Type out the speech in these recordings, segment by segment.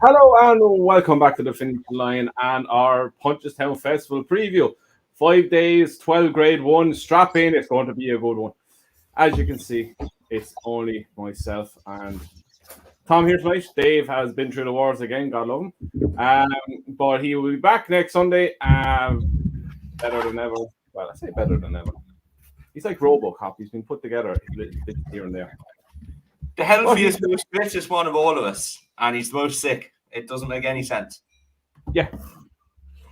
Hello and welcome back to the Finish Line and our Punchestown Festival preview. 5 days, 12 grade one. Strap in, it's going to be a good one. As you can see, it's only myself and Tom here tonight. Dave has been through the wars again, God love him. But he will be back next Sunday, better than ever. Well, I say better than ever. He's like Robocop. He's been put together little bits here and there. The healthiest, most fittest one of all of us, and he's the most sick. It doesn't make any sense. Yeah.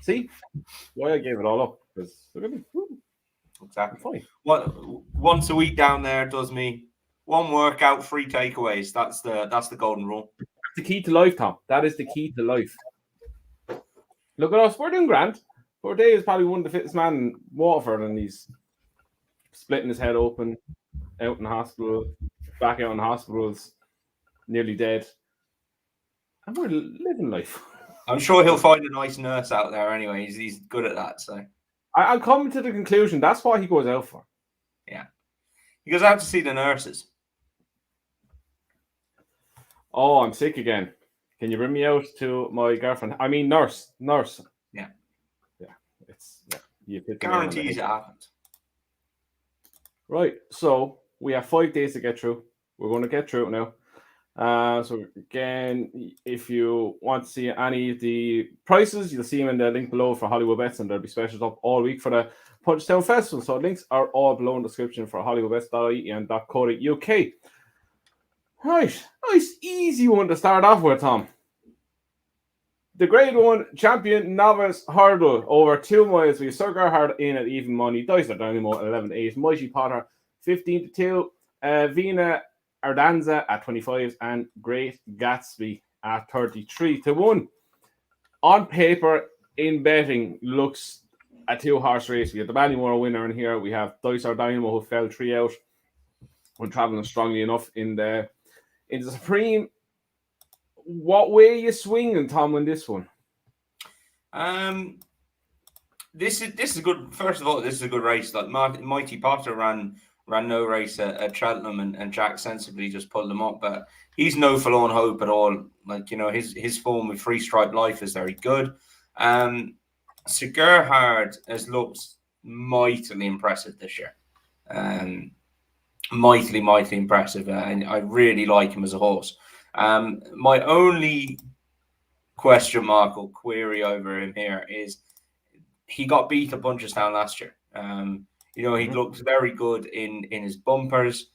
See? Why I gave it all up. Because Exactly. fine. Once a week down there does me one workout, 3 takeaways. That's the golden rule. That's the key to life, Tom. That is the key to life. Look at us. We're doing grand. Dave is probably one of the fittest man in Waterford, and he's splitting his head open, out in the hospital, back out in hospitals, nearly dead. And we're living life. I'm sure he'll find a nice nurse out there anyway. He's good at that. So I'm coming to the conclusion that's what he goes out for. Yeah. He goes out to see the nurses. Oh, I'm sick again. Can you bring me out to my girlfriend? I mean, nurse. Yeah. You guarantees it happens. Right. So we have 5 days to get through. We're going to get through it now. So again, if you want to see any of the prices, you'll see them in the link below for Hollywood Bets, and there'll be specials up all week for the Punchestown Festival. So links are all below in the description for hollywoodbets.ie and .co.uk. Right, nice easy one to start off with, Tom. The Grade 1 Champion Novice Hurdle over 2 miles. We have Sir Gerhard in at even money. Dice are Dynamo at 11-8. Mighty Potter 15-2. Vina Ardanza at 25 and Great Gatsby at 33-1. On paper, in betting, looks a 2-horse race. We have the Ballymore winner in here. We have Dice or Dynamo who fell 3 out when travelling strongly enough in the Supreme. What way are you swinging, Tom, in this one? This is good. First of all, this is a good race. Like Mighty Potter ran no race at Cheltenham, and Jack sensibly just pulled him up. But he's no forlorn hope at all. Like, his form with Free Stripe Life is very good. Sir Gerhard has looked mightily impressive this year. Mightily impressive, and I really like him as a horse. My only question mark or query over him here is he got beat at Punchestown last year. He looked very good in his bumpers.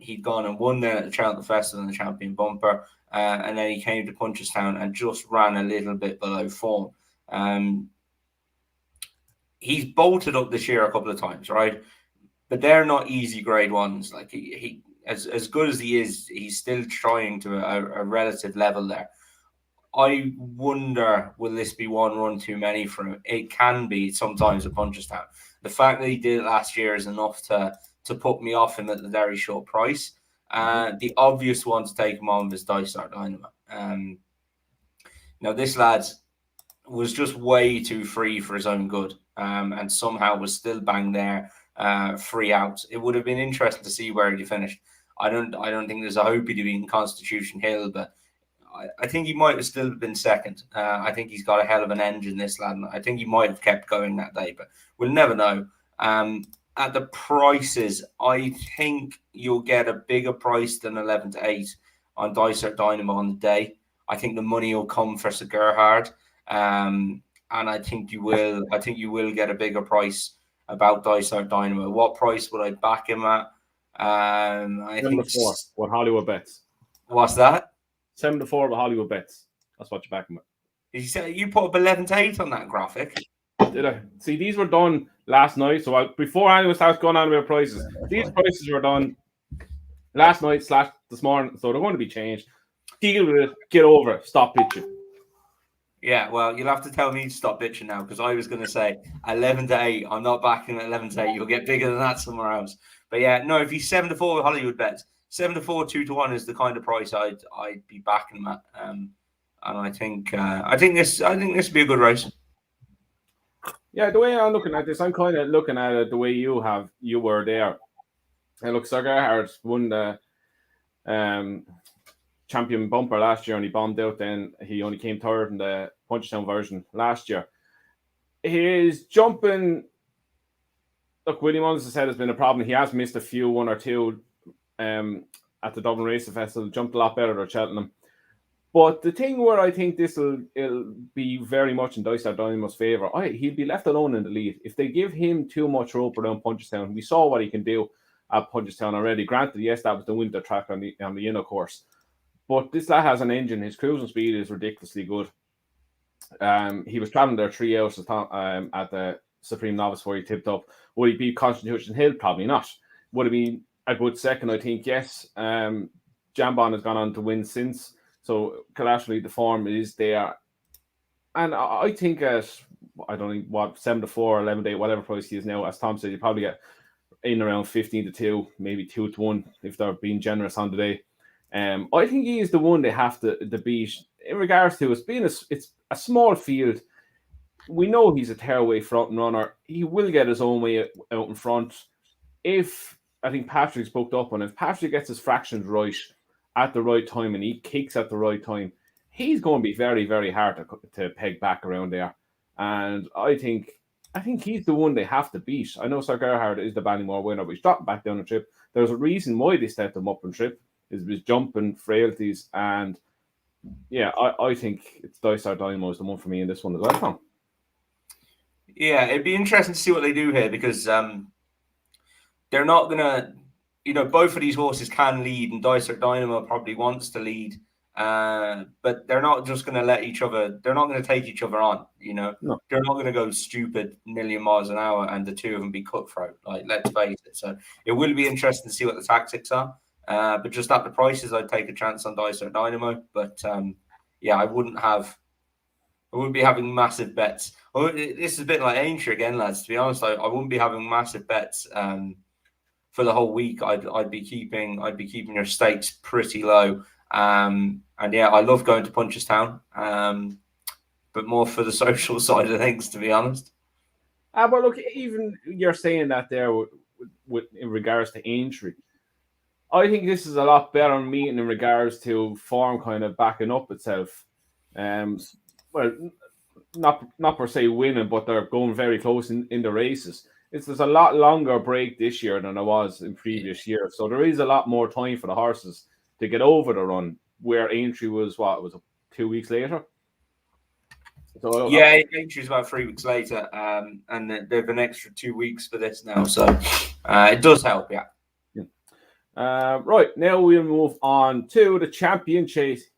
He'd gone and won there at the Cheltenham Festival in the Champion Bumper, and then he came to Punchestown and just ran a little bit below form. He's bolted up this year a couple of times, right? But they're not easy grade ones. Like he as good as he is, he's still trying to a relative level there. I wonder, will this be one run too many for him? It can be sometimes at Punchestown. The fact that he did it last year is enough to put me off him at the very short price. The obvious one to take him on was Dice Art Dynamo. Now, this lad was just way too free for his own good, and somehow was still bang there, 3 out. It would have been interesting to see where he finished. I don't think there's a hope he'd be in Constitution Hill, but I think he might have still been second. I think he's got a hell of an engine, this lad. I think he might have kept going that day, but we'll never know. At the prices, I think you'll get a bigger price than 11-8 on Dice or Dynamo on the day. I think the money will come for Sir Gerhard, and I think you will. I think you will get a bigger price about Dice or Dynamo. What price would I back him at? I think 7-4 with Hollywood Bets. What's that? 7-4 with Hollywood Bets. That's what you're backing with. You put up 11-8 on that graphic. Did I? See, these were done last night. So before anyone starts going on with prices, these prices were done last night / this morning. So they're going to be changed. Deal with it. Get over it. Stop bitching. Yeah, well, you'll have to tell me to stop bitching now, because I was going to say 11-8. I'm not backing at 11-8. You'll get bigger than that somewhere else. But yeah, no, if he's 7-4 with Hollywood Bets, 7-4, 2-1 is the kind of price I'd be backing him at. And I think this would be a good race. Yeah, the way I'm looking at this, I'm kind of looking at it the way you were there. And look, Sir Gerhard won the champion bumper last year and he bombed out. Then he only came third in the Punchestown version last year. His jumping, look, William Mullins has said has been a problem. He has missed a few, one or two at the Dublin Racing Festival. Jumped a lot better at Cheltenham. But the thing where I think it'll be very much in Dysart Dynamo's favour, he'll be left alone in the lead. If they give him too much rope around Punchestown, we saw what he can do at Punchestown already. Granted, yes, that was the winter track on the inner course. But this lad has an engine. His cruising speed is ridiculously good. He was travelling there 3 hours at the Supreme Novice where he tipped up. Would he beat Constitution Hill? Probably not. Would he be a good second? I think yes. Jambon has gone on to win since. So collaterally, the form is there, and I think at I don't know what 7-4, 11-8, whatever price he is now. As Tom said, you probably get in around 15-2, maybe 2-1 if they're being generous on the day. I think he is the one they have to beat in regards to it's being it's a small field. We know he's a tearaway front runner. He will get his own way out in front. If I think Patrick's booked up on, if Patrick gets his fractions right at the right time and he kicks at the right time, he's going to be very, very hard to peg back around there. And I think he's the one they have to beat. I know Sir Gerhard is the Ballymore winner, but he's dropping back down the trip. There's a reason why they stepped him up on trip, is his jumping frailties. And yeah, I think it's Dysart Dynamo is the one for me in this one as well, Tom. Yeah, it'd be interesting to see what they do here because they're not going to, both of these horses can lead and Dysart Dynamo probably wants to lead, but they're not just going to let each other, they're not going to take each other on, No. They're not going to go stupid million miles an hour and the two of them be cutthroat, like, let's face it. So it will be interesting to see what the tactics are, but just at the prices, I'd take a chance on Dysart Dynamo, but yeah, I wouldn't be having massive bets. This is a bit like Aintree again, lads, to be honest. I wouldn't be having massive bets for the whole week. I'd be keeping your stakes pretty low. And yeah, I love going to Punchestown, but more for the social side of things, to be honest. But look, even you're saying that there with in regards to Aintree, I think this is a lot better meeting in regards to form kind of backing up itself. Well, not per se winning, but they're going very close in the races. There's a lot longer break this year than there was in previous years. So there is a lot more time for the horses to get over the run, where Aintree was, 2 weeks later? So, yeah, Aintree's about 3 weeks later, and they've an extra 2 weeks for this now. So it does help, yeah. Right, now we'll move on to the Champion Chase.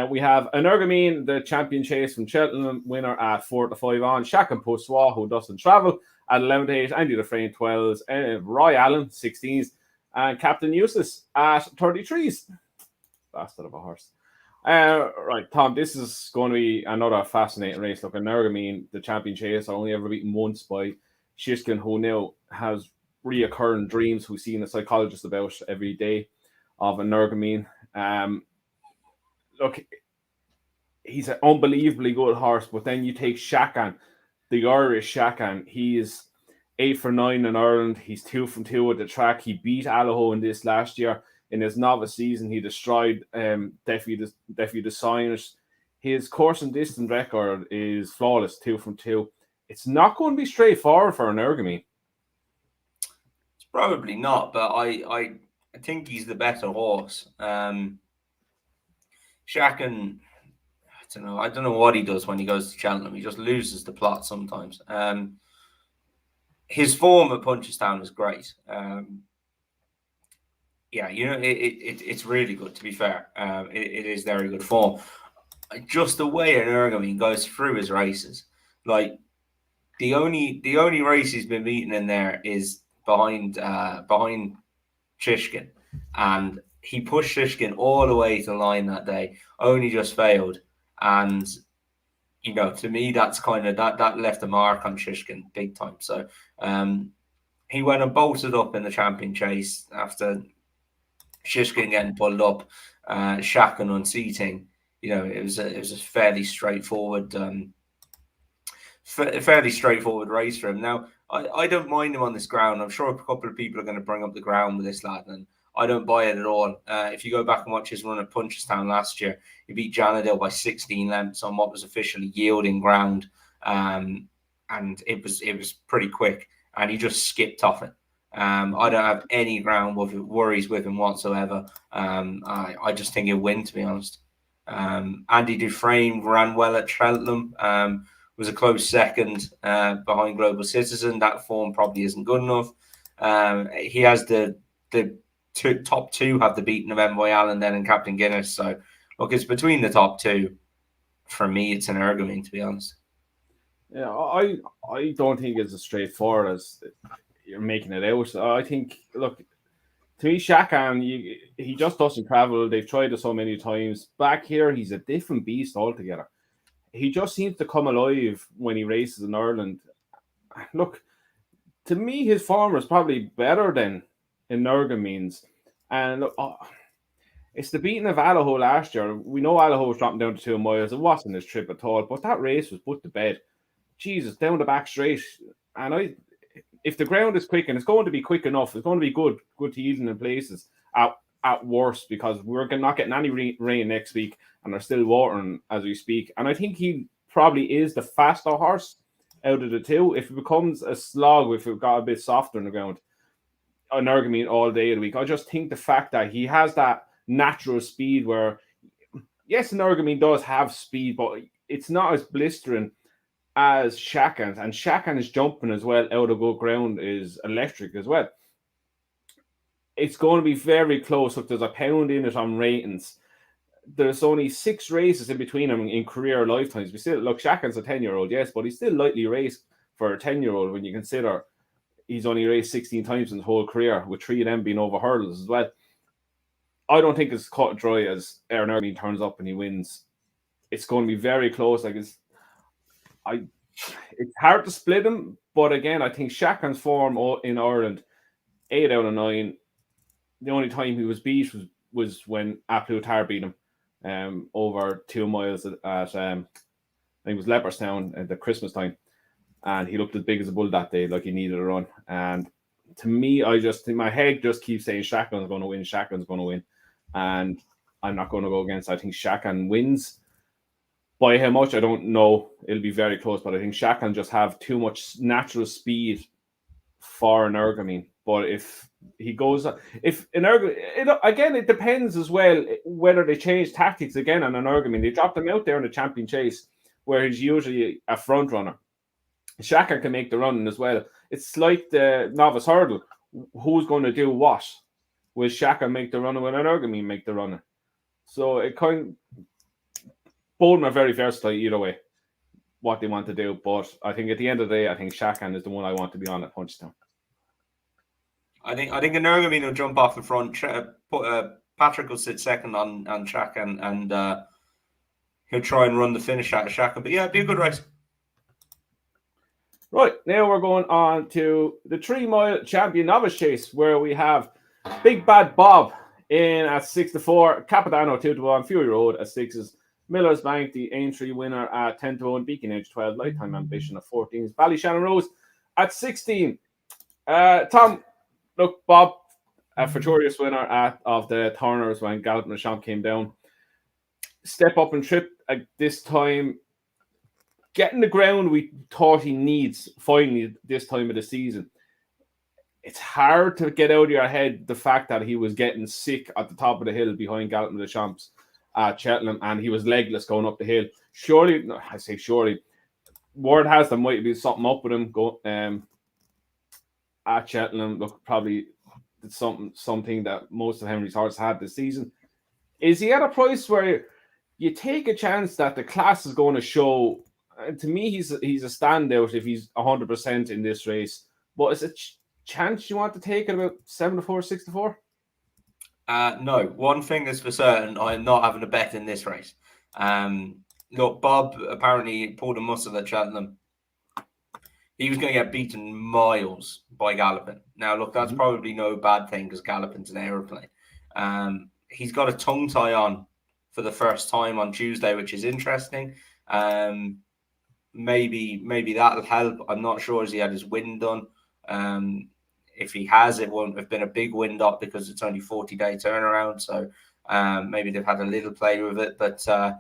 We have Energamine, the Champion Chase from Cheltenham, winner at 4-5 on. Shaq and Poussois, who doesn't travel, at 11-8. Andy Dufresne, 12s. Roy Allen, 16s. And Captain Useless at 33s. Bastard of a horse. Right, Tom, this is going to be another fascinating race. Look, Energamine, the Champion Chase, are only ever beaten once by Shishkin, who now has reoccurring dreams, who's seeing a psychologist about every day of Energamine. Look, he's an unbelievably good horse, but then you take Shakan, the Irish Shakan. He is 8 for 9 in Ireland. He's 2 from 2 at the track. He beat Allaho in this last year. In his novice season, he destroyed Defy the Scientist. His course and distance record is flawless, 2 from 2. It's not going to be straightforward for Energamine. It's probably not, but I think he's the better horse. Shakan, I don't know what he does when he goes to Cheltenham. He just loses the plot sometimes. His form at Punchestown is great. Yeah, it's really good, to be fair. It is very good form. Just the way Energamine goes through his races, like the only race he's been beaten in there is behind Shishkin, and he pushed Shishkin all the way to the line that day, only just failed. And, to me, that's kind of that left a mark on Shishkin big time. So he went and bolted up in the Champion Chase after Shishkin getting pulled up, Shakan unseating. It was a fairly straightforward race for him. Now, I don't mind him on this ground. I'm sure a couple of people are going to bring up the ground with this lad, and I don't buy it at all. If you go back and watch his run at Punchestown last year, he beat Janadale by 16 lengths on what was officially yielding ground, and it was pretty quick, and he just skipped off it. I don't have any ground worries with him whatsoever. I just think he'll win, to be honest. Andy Dufresne ran well at Cheltenham. Was a close second behind Global Citizen. That form probably isn't good enough. He has the top two have the beating of Envoy Allen then and Captain Guinness. So look, it's between the top two. For me, it's an Ergamine, to be honest. Yeah, I don't think it's as straightforward as you're making it out. I think, look, to me, Shakan, he just doesn't travel. They've tried it so many times. Back here, he's a different beast altogether. He just seems to come alive when he races in Ireland. Look, to me, his form is probably better than in Ergamines. And look, it's the beating of Allaho last year. We know Allaho was dropping down to 2 miles. It wasn't his trip at all, but that race was put to bed. Jesus, down the back straight. And if the ground is quick, and it's going to be quick enough, it's going to be good teasing in places at worst, because we're not getting any rain next week, and they're still watering as we speak. And I think he probably is the faster horse out of the two. If it becomes a slog, if it got a bit softer on the ground, an Ergamine all day of the week, I just think the fact that he has that natural speed where, yes, an Ergamine does have speed, but it's not as blistering as Shakan's, and Shakan's jumping as well out of good ground is electric as well. It's going to be very close. Look, there's a pound in it on ratings. There's only 6 races in between them in career lifetimes. We still look, Shakan's a 10-year-old, yes, but he's still lightly raced for a 10-year-old when you consider he's only raced 16 times in his whole career, with 3 of them being over hurdles as well. I don't think it's cut dry as Aaron Ergamine turns up and he wins. It's going to be very close. It's hard to split him, but again, I think Shakan's form in Ireland, 8 out of 9. The only time he was beat was when Aplutar beat him over 2 miles at I think it was Leopardstown at the Christmas time, and he looked as big as a bull that day, like he needed a run. And to me, I just think my head just keeps saying Shakan's going to win, and I'm not going to go against. I think Shakan wins. By how much, I don't know. It'll be very close, but I think Shakan just have too much natural speed for an Ergamine. But if he goes, if an Ergamine, again, it depends as well whether they change tactics again on an Ergamine. They dropped him out there in the champion chase, where he's usually a front runner. Shakan can make the run as well. It's like the novice hurdle. Who's going to do what? Will Shakan make the runner? Will an Ergamine make the runner? So it both are very versatile either way, what they want to do. But I think at the end of the day, I think Shakan is the one I want to be on at Punchestown. I think an Ergamine will jump off the front. Patrick will sit second on Shakan, and he'll try and run the finish out of Shakan. But yeah, it'd be a good race. Right, now we're going on to the 3-mile champion novice chase, where we have Big Bad Bob in at 6-4, Capadano 2-1, Fury Road at 6s, Miller's Bank, the Aintree winner at 10-1, Beacon Edge 12, Lifetime Ambition at 14s, Ballyshannon Rose at 16. Tom, look, Bob, a Futurious winner of the Turners when Galloping the Champ came down. Step up and trip at this time. Getting the ground we thought he needs finally this time of the season. It's hard to get out of your head the fact that he was getting sick at the top of the hill behind Galloping the Champs at Cheltenham, and he was legless going up the hill. Surely, no, I say surely, word has there might be something up with him at Cheltenham. Look, probably something that most of Henry's horses had this season. Is he at a price where you take a chance that the class is going to show? And to me, he's a standout if he's 100% in this race. But is it chance you want to take at about 7-4, 6-4? No. One thing is for certain, I'm not having a bet in this race. Look, Bob apparently pulled a muscle at Cheltenham. He was going to get beaten miles by Galloping. Now, look, that's probably no bad thing because Galloping's an aeroplane. He's got a tongue tie on for the first time on Tuesday, which is interesting. Maybe that'll help. I'm not sure as he had his wind done. if he has, it won't have been a big win dot because it's only 40-day turnaround. So maybe they've had a little play with it. But I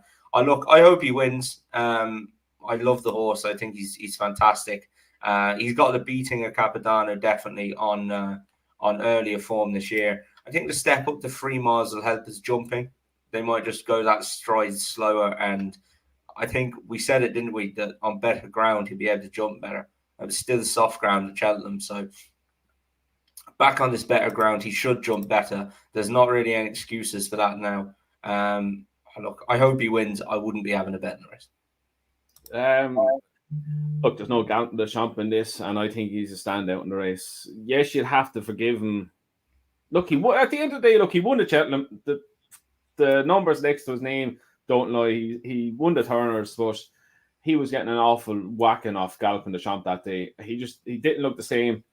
hope he wins. I love the horse. I think he's fantastic. He's got the beating of Capadano definitely on earlier form this year. I think the step up to 3 miles will help his jumping. They might just go that stride slower. And I think we said it, didn't we, that on better ground he'd be able to jump better. It was still soft ground at Cheltenham. So back on this better ground, he should jump better. There's not really any excuses for that now. Look, I hope he wins. I wouldn't be having a bet in the race. Look, there's no doubt the champ in this, and I think he's a standout in the race. Yes, you'd have to forgive him. Look, at the end of the day, he won the Cheltenham. The numbers next to his name don't lie. He won the Turners, but he was getting an awful whacking off galloping the champ that day. He didn't look the same.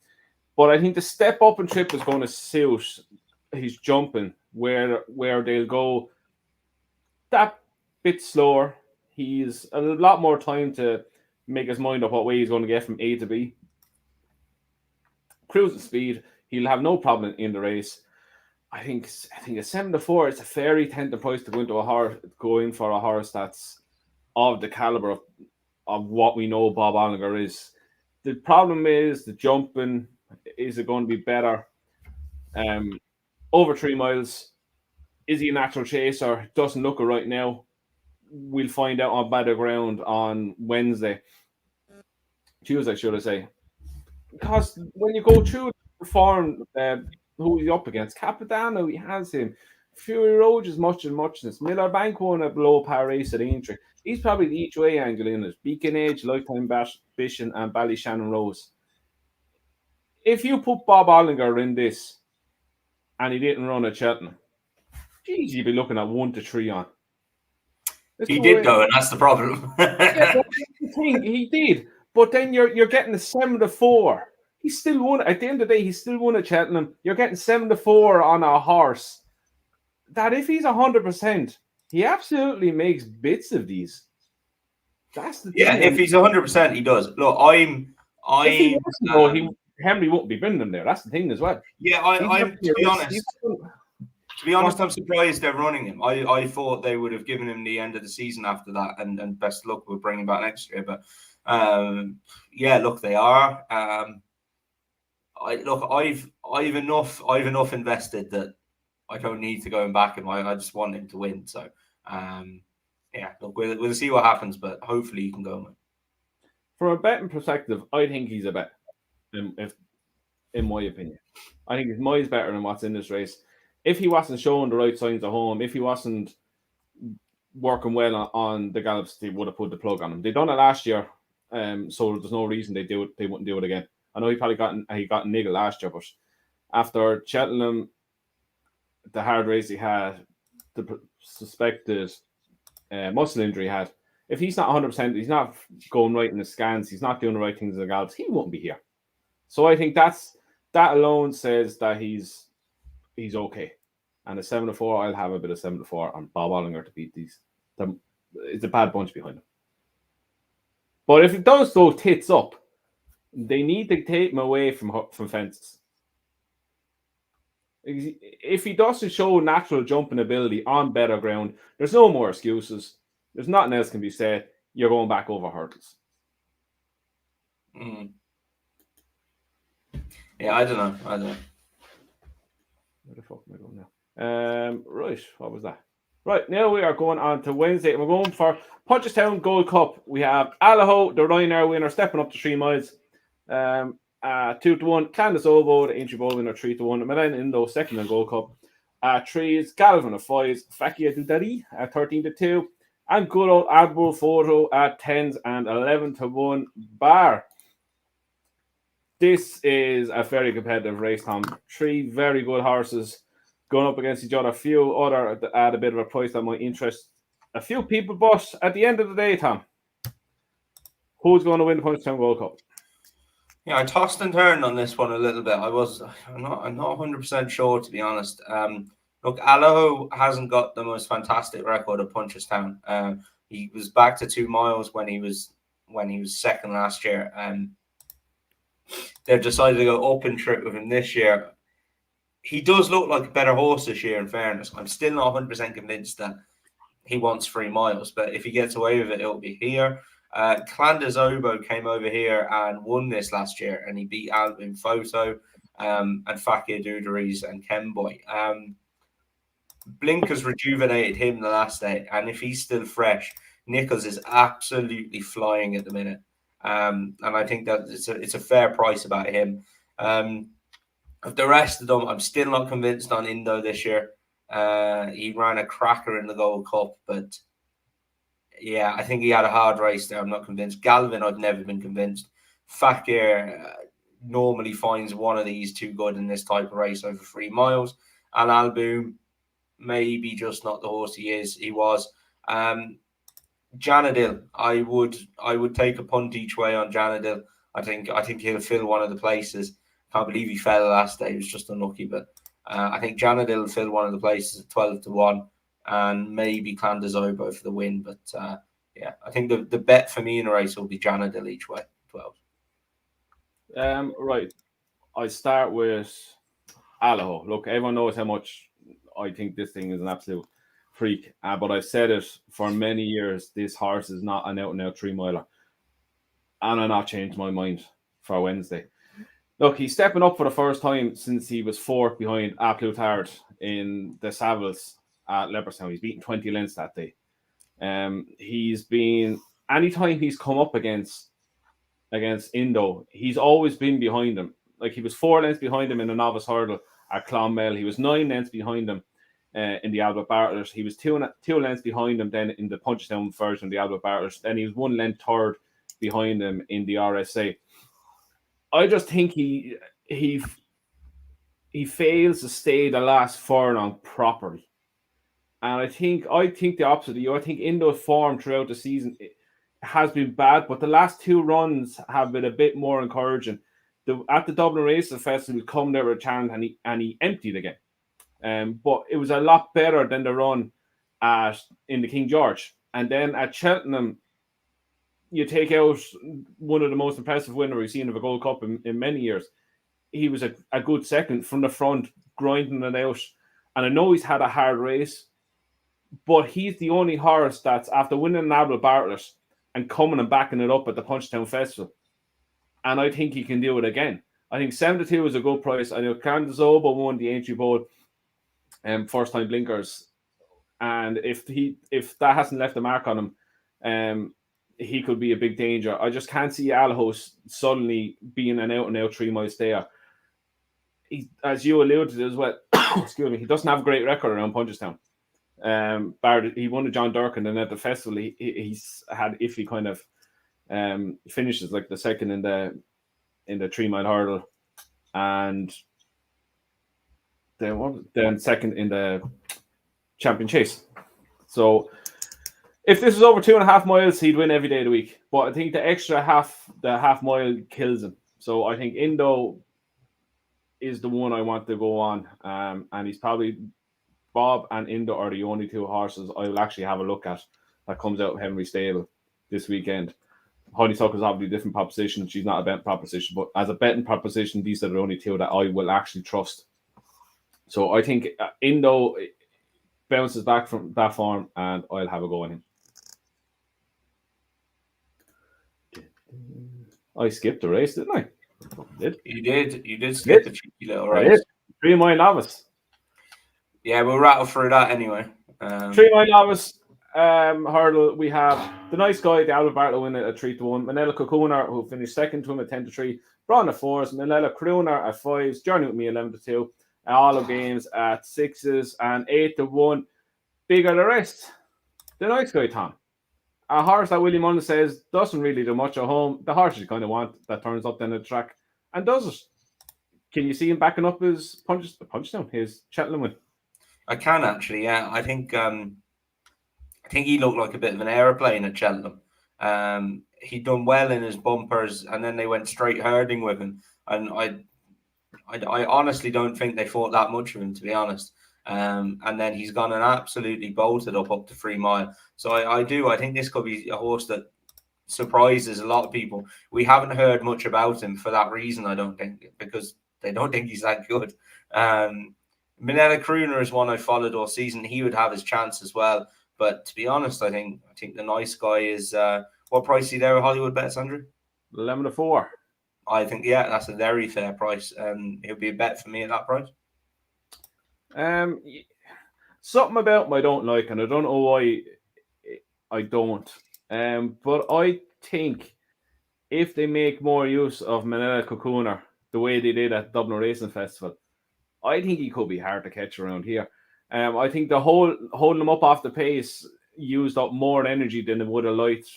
But I think the step up and trip is going to suit his jumping, where they'll go that bit slower. He's a lot more time to make his mind up what way he's going to get from A to B. Cruising speed, he'll have no problem in the race. I think a 7-4. It's a very tempting price to go in for a horse that's of the caliber of what we know Bob Olinger is. The problem is the jumping. Is it going to be better? Over 3 miles. Is he a natural chaser? Doesn't look it right now. We'll find out on better ground on Tuesday, should I say. Because when you go through the form, who he's up against, Capadano, he has him. Fury Road is much and muchness. Miller Bank won a below par race at Aintree. He's probably the each way angle in it. Beacon Age, Lifetime Bishan, and Ballyshannon Rose. If you put Bob Olinger in this and he didn't run at Cheltenham, geez, you'd be looking at 1 to 3 on. He did though, and that's the problem. Yeah, that's the thing. He did. But then you're getting the 7-4. He still won. At the end of the day, he still won at Cheltenham. You're getting 7-4 on a horse that if he's 100%, he absolutely makes bits of these. That's the thing. Yeah, if he's 100%, he does. Look, Henry won't be bringing them there. That's the thing as well. Yeah, to be honest, I'm surprised they're running him. I thought they would have given him the end of the season after that, and best luck with bringing him back next year. But yeah, look, they are. I've enough invested that I don't need to go back him. I just want him to win. So yeah, look, we'll see what happens, but hopefully he can go and win. From a betting perspective, I think he's a bet. In my opinion, I think his miles better than what's in this race. If he wasn't showing the right signs at home, if he wasn't working well on the gallops, they would have put the plug on him. They done it last year, so there's no reason they wouldn't do it again. I know he probably got a niggle last year, but after Cheltenham, the hard race he had, the suspected muscle injury he had. If he's not 100%, he's not going right in the scans, he's not doing the right things in the gallops, he won't be here. So I think that alone says that he's okay. And a 7-4, I'll have a bit of 7-4 on Bob Olinger to beat these. It's a bad bunch behind him. But if it does go tits up, they need to take him away from fences. If he doesn't show natural jumping ability on better ground, there's no more excuses. There's nothing else can be said. You're going back over hurdles. Yeah, I don't know. Where the fuck am I going now? Right, what was that? Right, now we are going on to Wednesday, and we're going for Punchestown Gold Cup. We have Allaho, the Ryanair winner, stepping up to 3 miles. 2-1. Clandis Obo, the Aintree Bowl winner, 3-1. Milan Indo, second in Gold Cup. 3s, Galvin of 5s, Fakia Dudari at 13-2. And good old Admiral Photo at 10s and 11-1 bar. This is a very competitive race, Tom. 3 very good horses going up against each other. A few other at a bit of a price that might interest a few people. But at the end of the day, Tom, who's going to win the Punchestown Gold Cup? Yeah, I tossed and turned on this one a little bit. I'm not 100% sure, to be honest. Look, Allaho hasn't got the most fantastic record at Punchestown. He was back to 2 miles when he was second last year. they've decided to go up and trip with him this year. He does look like a better horse this year, in fairness. I'm still not 100% convinced that he wants 3 miles, but if he gets away with it, it'll be here. Clanders Obo came over here and won this last year, and he beat Albin Photo and Fakir Dudaries and Kemboy. Blink has rejuvenated him the last day, and if he's still fresh, Nichols is absolutely flying at the minute. And I think that it's a fair price about him. Of the rest of them, I'm still not convinced on Indo this year. He ran a cracker in the Gold Cup, but yeah, I think he had a hard race there. I'm not convinced. Galvin, I've never been convinced. Fakir normally finds one of these too good in this type of race over 3 miles. And Alboom, maybe just not the horse he was. Janadil, I would take a punt each way on Janadil. I think he'll fill one of the places. Can't believe he fell last day. He was just unlucky, but I think Janadil will fill one of the places at 12-1, and maybe Clanders Obo for the win. But yeah, I think the bet for me in the race will be Janadil each way, 12. Right. I start with Allaho. Look, everyone knows how much I think this thing is an absolute freak. But I've said it for many years. This horse is not an out-and-out 3-miler. And I've not changed my mind for Wednesday. Look, he's stepping up for the first time since he was 4th behind A Plutard in the Savills at Leopardstown. He's beaten 20 lengths that day. He's been, anytime he's come up against Indo, he's always been behind him. Like, he was 4 lengths behind him in the novice hurdle at Clonmel. He was 9 lengths behind him in the Albert Bartlett. He was two lengths behind him then in the Punchestown version of the Albert Bartlett. Then he was 1 length third behind him in the RSA. I just think he fails to stay the last furlong properly. And I think the opposite of you. I think Indo's form throughout the season has been bad, but the last 2 runs have been a bit more encouraging. At the Dublin Racing Festival, come there with a challenge and he emptied again. But it was a lot better than the run in the King George. And then at Cheltenham, you take out one of the most impressive winners we've seen of a Gold Cup in many years. He was a good second from the front, grinding it out. And I know he's had a hard race, but he's the only horse that's after winning an Albert Bartlett and coming and backing it up at the Punchestown Festival. And I think he can do it again. I think 7-2 is a good price. I know Clanders Obo won the entry bowl first time blinkers. And if that hasn't left a mark on him, he could be a big danger. I just can't see Allaho suddenly being an out-and-out 3 mile stayer. He, as you alluded to as well, excuse me, he doesn't have a great record around Punchestown. He won the John Durkin, and at the festival, he's had iffy kind of finishes, like the second in the 3 mile hurdle, and then second in the champion chase. So if this was over 2.5 miles, he'd win every day of the week. But I think the extra half mile kills him. So I think Indo is the one I want to go on. And he's probably, Bob and Indo are the only 2 horses I will actually have a look at that comes out of Henry Stable this weekend. Honeysuckle is obviously a different proposition. She's not a betting proposition. But as a betting proposition, these are the only 2 that I will actually trust. So I think Indo bounces back from that form, and I'll have a go on him. I skipped the race, didn't I? You did skip the cheeky little race. 3 mile novice. Yeah, we'll rattle through that anyway. 3 mile novice hurdle. We have the nice guy, the Albert Bartlett winner at 3-1. Manila Coconer, who finished second to him at 10-3. Braun at 4s. Manila Crooner at 5s. Journey with me 11-2. All of games at 6s and 8-1. Bigger the rest. The nice guy, Tom. A horse that Willie Munn says doesn't really do much at home. The horse you kind of want that turns up then at the track and does it. Can you see him backing up his Punchestown, his Cheltenham win? I can actually, yeah. I think he looked like a bit of an aeroplane at Cheltenham. He'd done well in his bumpers, and then they went straight herding with him. And I honestly don't think they thought that much of him, to be honest. And then he's gone and absolutely bolted up to 3 mile. So I think this could be a horse that surprises a lot of people. We haven't heard much about him for that reason, I don't think, because they don't think he's that good. Manila Kruner is one I followed all season. He would have his chance as well. But to be honest, I think the nice guy is what price is he there with Hollywood Bets, Andrew? 11-4. I think that's a very fair price, and he'll be a bet for me at that price. Something about him I don't like, and I don't know why I don't. But I think if they make more use of Manila Cocooner the way they did at Dublin Racing Festival, I think he could be hard to catch around here. I think the holding him up off the pace used up more energy than it would have liked,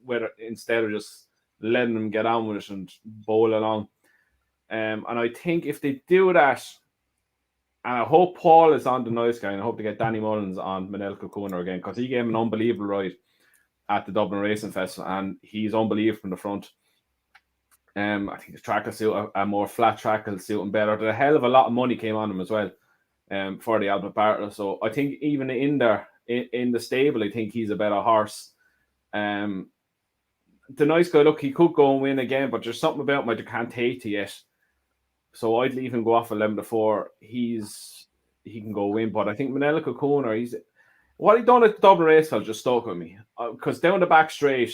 whether instead of just letting him get on with it and bowl along. And I think if they do that, and I hope Paul is on the nice guy, and I hope to get Danny Mullins on Manel Cocooner again, because he gave him an unbelievable ride at the Dublin Racing Festival, and he's unbelievable from the front. I think the track will suit a more flat track will suit him better. There's a hell of a lot of money came on him as well for the Albert Bartlett. So I think even in there, in the stable, I think he's a better horse. The nice guy, look, he could go and win again, but there's something about him I can't take to yet. So I'd leave him go off 11-4. He can go win, but I think Manela Cocooner, what he done at the Dublin Race Festival just stuck with me. Because down the back straight,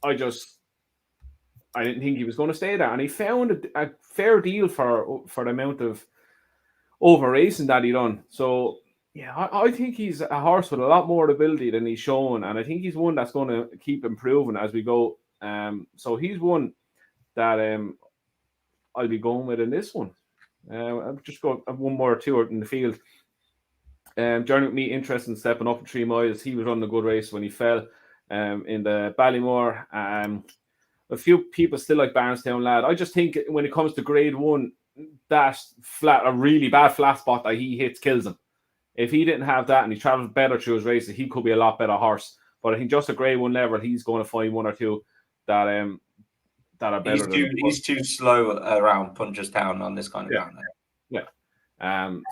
I didn't think he was going to stay there, and he found a fair deal for the amount of over racing that he done. So yeah, I think he's a horse with a lot more ability than he's shown, and I think he's one that's going to keep improving as we go. So he's one that I'll be going with in this one. I've just got one more or two in the field. Journey with me, interested in stepping up in 3 miles. He was running a good race when he fell in the Ballymore. A few people still like Barnstown Lad. I just think when it comes to Grade 1, that a really bad flat spot that he hits kills him. If he didn't have that and he travelled better through his races, he could be a lot better horse. But I think just a Grade 1 level, he's going to find one or two that are better. He's too slow around Punchestown on this kind of ground. Yeah.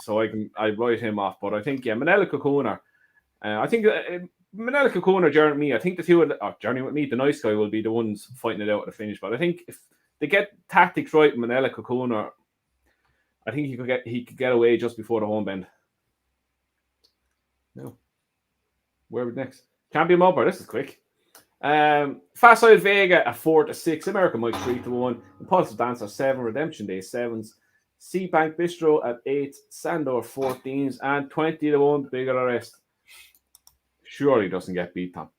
So I write him off. But I think Manela Cocooner. I think Manela Cocooner, Journey with me. I think the two Journey with me, the nice guy, will be the ones fighting it out at the finish. But I think if they get tactics right, Manela Cocooner, I think he could get away just before the home bend. No. Where are we next? Champion Mopper. This is quick. Facile Vega at 4-6. American Mike 3-1. Impulsive Dancer 7. Redemption Day 7s. Seabank Bistro at 8. Sandor 14s. And 20-1. Bigger Arrest. Surely doesn't get beat, Tom.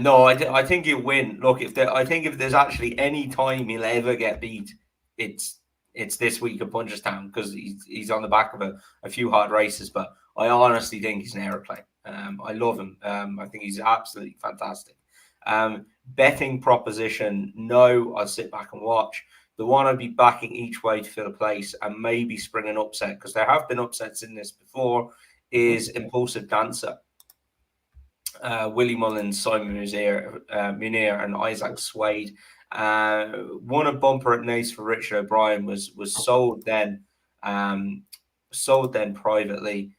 No, I think he'll win. Look, I think if there's actually any time he'll ever get beat, it's this week at Punchestown, because he's on the back of a few hard races. But I honestly think he's an aeroplane. I love him. I think he's absolutely fantastic. Betting proposition, no, I'll sit back and watch. The one I'd be backing each way to fill a place and maybe spring an upset, because there have been upsets in this before, is Impulsive Dancer. Willie Mullins, Simon Munir, and Isaac Swade won a bumper at Nace for Richard O'Brien. Was sold then privately.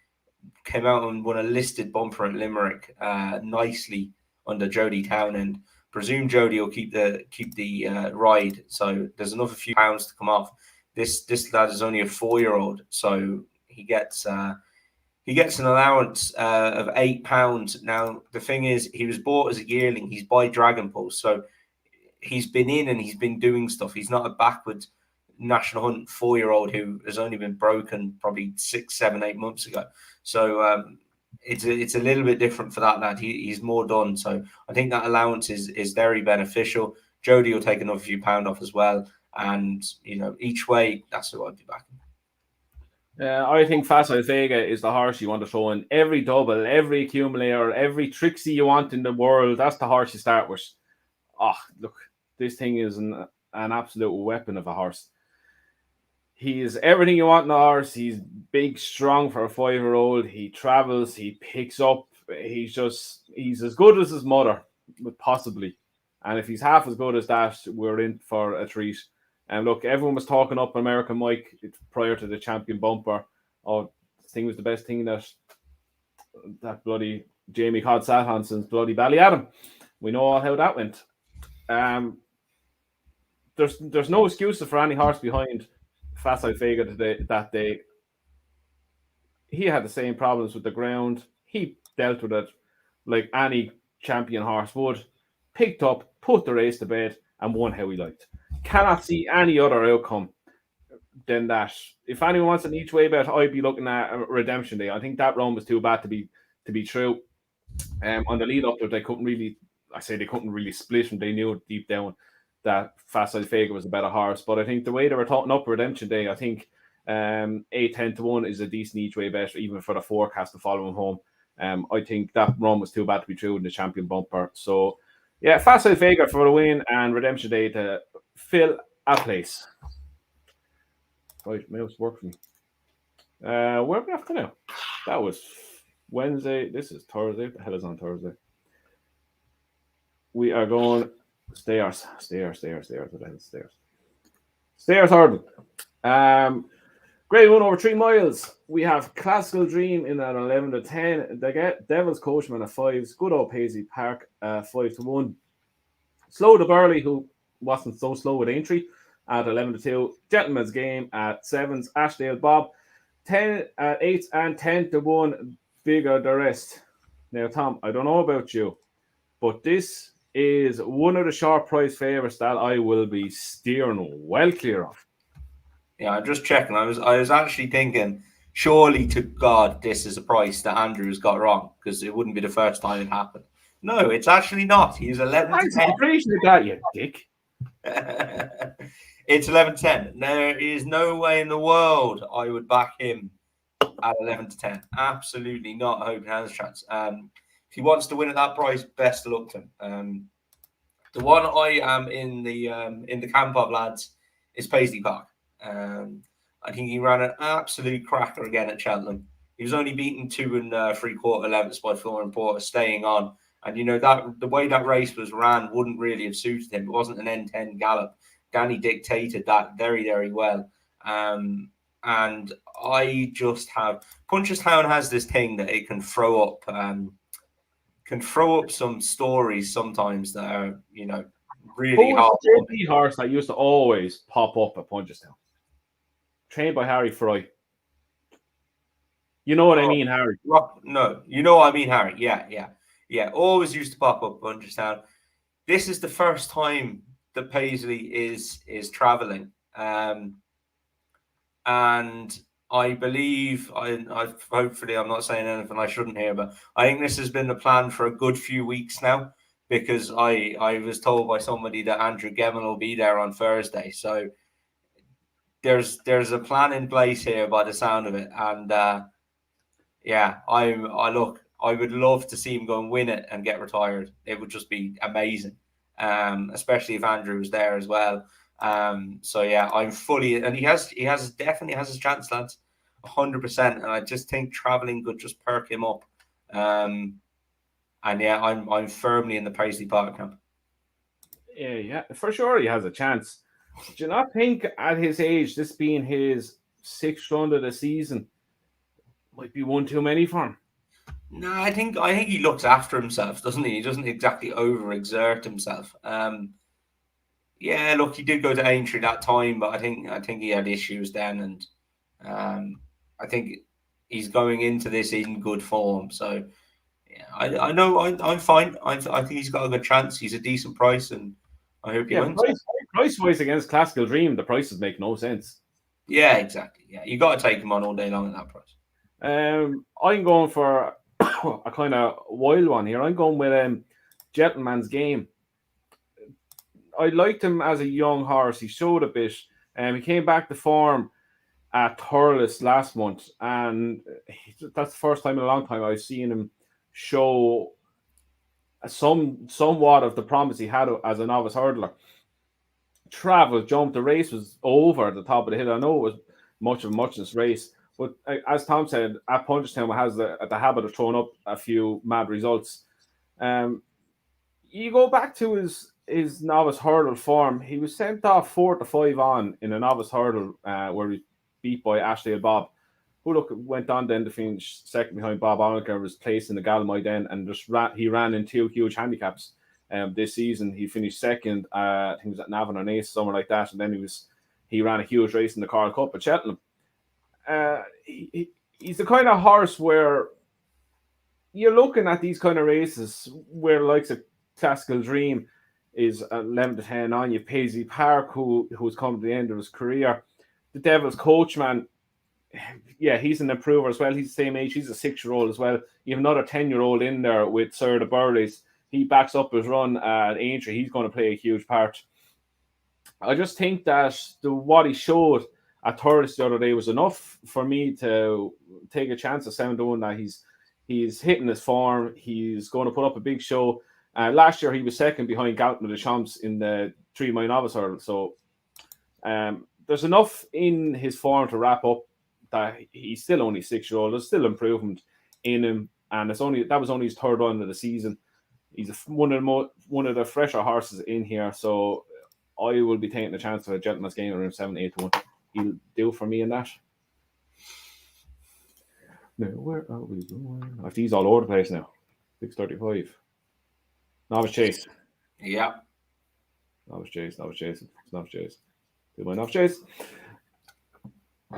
Came out and won a listed bumper at Limerick nicely under Jody Townend. Presume Jody will keep the ride, so there's another few pounds to come off. This lad is only a 4-year-old, so he gets an allowance of £8. Now the thing is, he was bought as a yearling. He's by Dragon Pulse, so he's been in and he's been doing stuff. He's not a backwards National Hunt 4-year-old who has only been broken probably 6, 7, 8 months ago. So it's a little bit different for that lad. He's more done. So I think that allowance is very beneficial. Jody will take another few pound off as well. And, each way, that's who I'd be backing. I think Facile Vega is the horse you want to throw in every double, every accumulator, every Trixie you want in the world. That's the horse you start with. Look, this thing is an absolute weapon of a horse. He is everything you want in a horse. He's big, strong for a 5-year-old. He travels. He picks up. He's as good as his mother, possibly. And if he's half as good as that, we're in for a treat. And look, everyone was talking up American Mike prior to the champion bumper. Oh, this thing was the best thing that bloody Jamie Codd sat on since bloody Ballyadam. We know all how that went. There's no excuses for any horse behind Facile Vega today that day. He had the same problems with the ground. He dealt with it like any champion horse would. Picked up, put the race to bed, and won how he liked. Cannot see any other outcome than that. If anyone wants an each way bet, I'd be looking at Redemption Day. I think that run was too bad to be true. On the lead up to it, they couldn't really. I say they couldn't really split, and they knew deep down that Facile Vega was a better horse. But I think the way they were talking up Redemption Day, I think 8-10 to 1 is a decent each way bet, even for the forecast to follow him home. I think that run was too bad to be true in the champion bumper. So yeah, Facile Vega for the win and Redemption Day to fill a place. Right, mouse work for me. Where are we after now? That was Wednesday. This is Thursday. What the hell is on Thursday? We are going stairs. What the hell is stairs? Stairs hurdle. Grade 1 over 3 miles. We have Classical Dream in at 11 to 10. They get Devil's Coachman at 5s. Good old Paisley Park 5 to 1. Slow to Burley, who wasn't so slow with Aintree, at 11 to 2. Gentleman's Game at 7s. Ashdale Bob 10 at 8s and 10 to 1. Bigger the rest. Now, Tom, I don't know about you, but this is one of the short price favourites that I will be steering well clear of. Yeah, I'm just checking. I was actually thinking, surely to God, this is a price that Andrew's got wrong, because it wouldn't be the first time it happened. No, it's actually not. He's 11 to 10. I appreciate that, you dick. It's 11-10. There is no way in the world I would back him at 11 to 10. Absolutely not. Hope hands chance. If he wants to win at that price, best of luck to him. The one I am in the camp of, lads, is Paisley Park. I think he ran an absolute cracker again at Cheltenham. He was only beaten 2 3/4 lengths by Florian Porter, staying on. And you know that the way that race was ran wouldn't really have suited him. It wasn't an N10 gallop. Danny dictated that very, very well. And I just have Punchestown has this thing that it can throw up some stories sometimes that are, you know, really hard. The horse that used to always pop up at Punchestown, trained by Harry Fry. You know what I mean, Harry? No, you know what I mean, Harry. Yeah. Always used to pop up Punchestown. This is the first time that Paisley is traveling, and I believe I hopefully I'm not saying anything I shouldn't hear, but I think this has been the plan for a good few weeks now, because I was told by somebody that Andrew Gemmell will be there on Thursday. So there's a plan in place here by the sound of it, and I would love to see him go and win it and get retired. It would just be amazing, especially if Andrew was there as well. So yeah, I'm fully, and he definitely has his chance, lads, 100%. And I just think traveling could just perk him up. And yeah, I'm firmly in the Paisley Park camp. Yeah, for sure he has a chance. Do you not think at his age, this being his 6th run of the season, might be one too many for him? No, I think he looks after himself, doesn't he? He doesn't exactly overexert himself. Yeah, look, he did go to Aintree that time, but I think he had issues then, and I think he's going into this in good form. So yeah, I know I'm fine. I think he's got a good chance. He's a decent price, and I hope he wins. Price-wise against Classical Dream, the prices make no sense. Yeah, exactly. Yeah, you got to take him on all day long at that price. I'm going for a kind of wild one here. I'm going with Gentleman's Game. I liked him as a young horse. He showed a bit. He came back to form at Thurles last month, and that's the first time in a long time I've seen him show somewhat of the promise he had as a novice hurdler. Travel, jumped, the race was over at the top of the hill. I know it was much of a muchness race, but as Tom said, at Punchestown has the habit of throwing up a few mad results. You go back to his novice hurdle form. He was sent off 4 to 5 on in a novice hurdle where he beat by Ashdale Bob, who went on then to finish second behind Bob Allenker, was placed in the Galmai then, and he ran in 2 huge handicaps. this season. He finished second. I think he was at Navan or Naas, somewhere like that, and then he ran a huge race in the Carl Cup at Cheltenham. He's the kind of horse where you're looking at these kind of races where, like, a Classical Dream is 11 to 10 on. You have Paisley Park, who's come to the end of his career. The Devil's Coachman, yeah, he's an improver as well. He's the same age. He's a 6-year-old as well. You have another 10-year-old in there with Sir de Burleys. He backs up his run at Aintree. He's going to play a huge part. I just think that what he showed at Thurles the other day was enough for me to take a chance of 7-1 that he's hitting his form. He's going to put up a big show. Last year, he was second behind Galton of the Champs in the 3 mile novice hurdle. So there's enough in his form to wrap up that he's still only 6-year-old. There's still improvement in him. And that was only his third run of the season. He's one of the fresher horses in here. So I will be taking a chance of a Gentleman's Game around 7-8-1. He'll do for me in that. Now, where are we going? I have these all over the place now. 6:35. Novice Chase. Yeah. Novice Chase. Do my Novice Chase.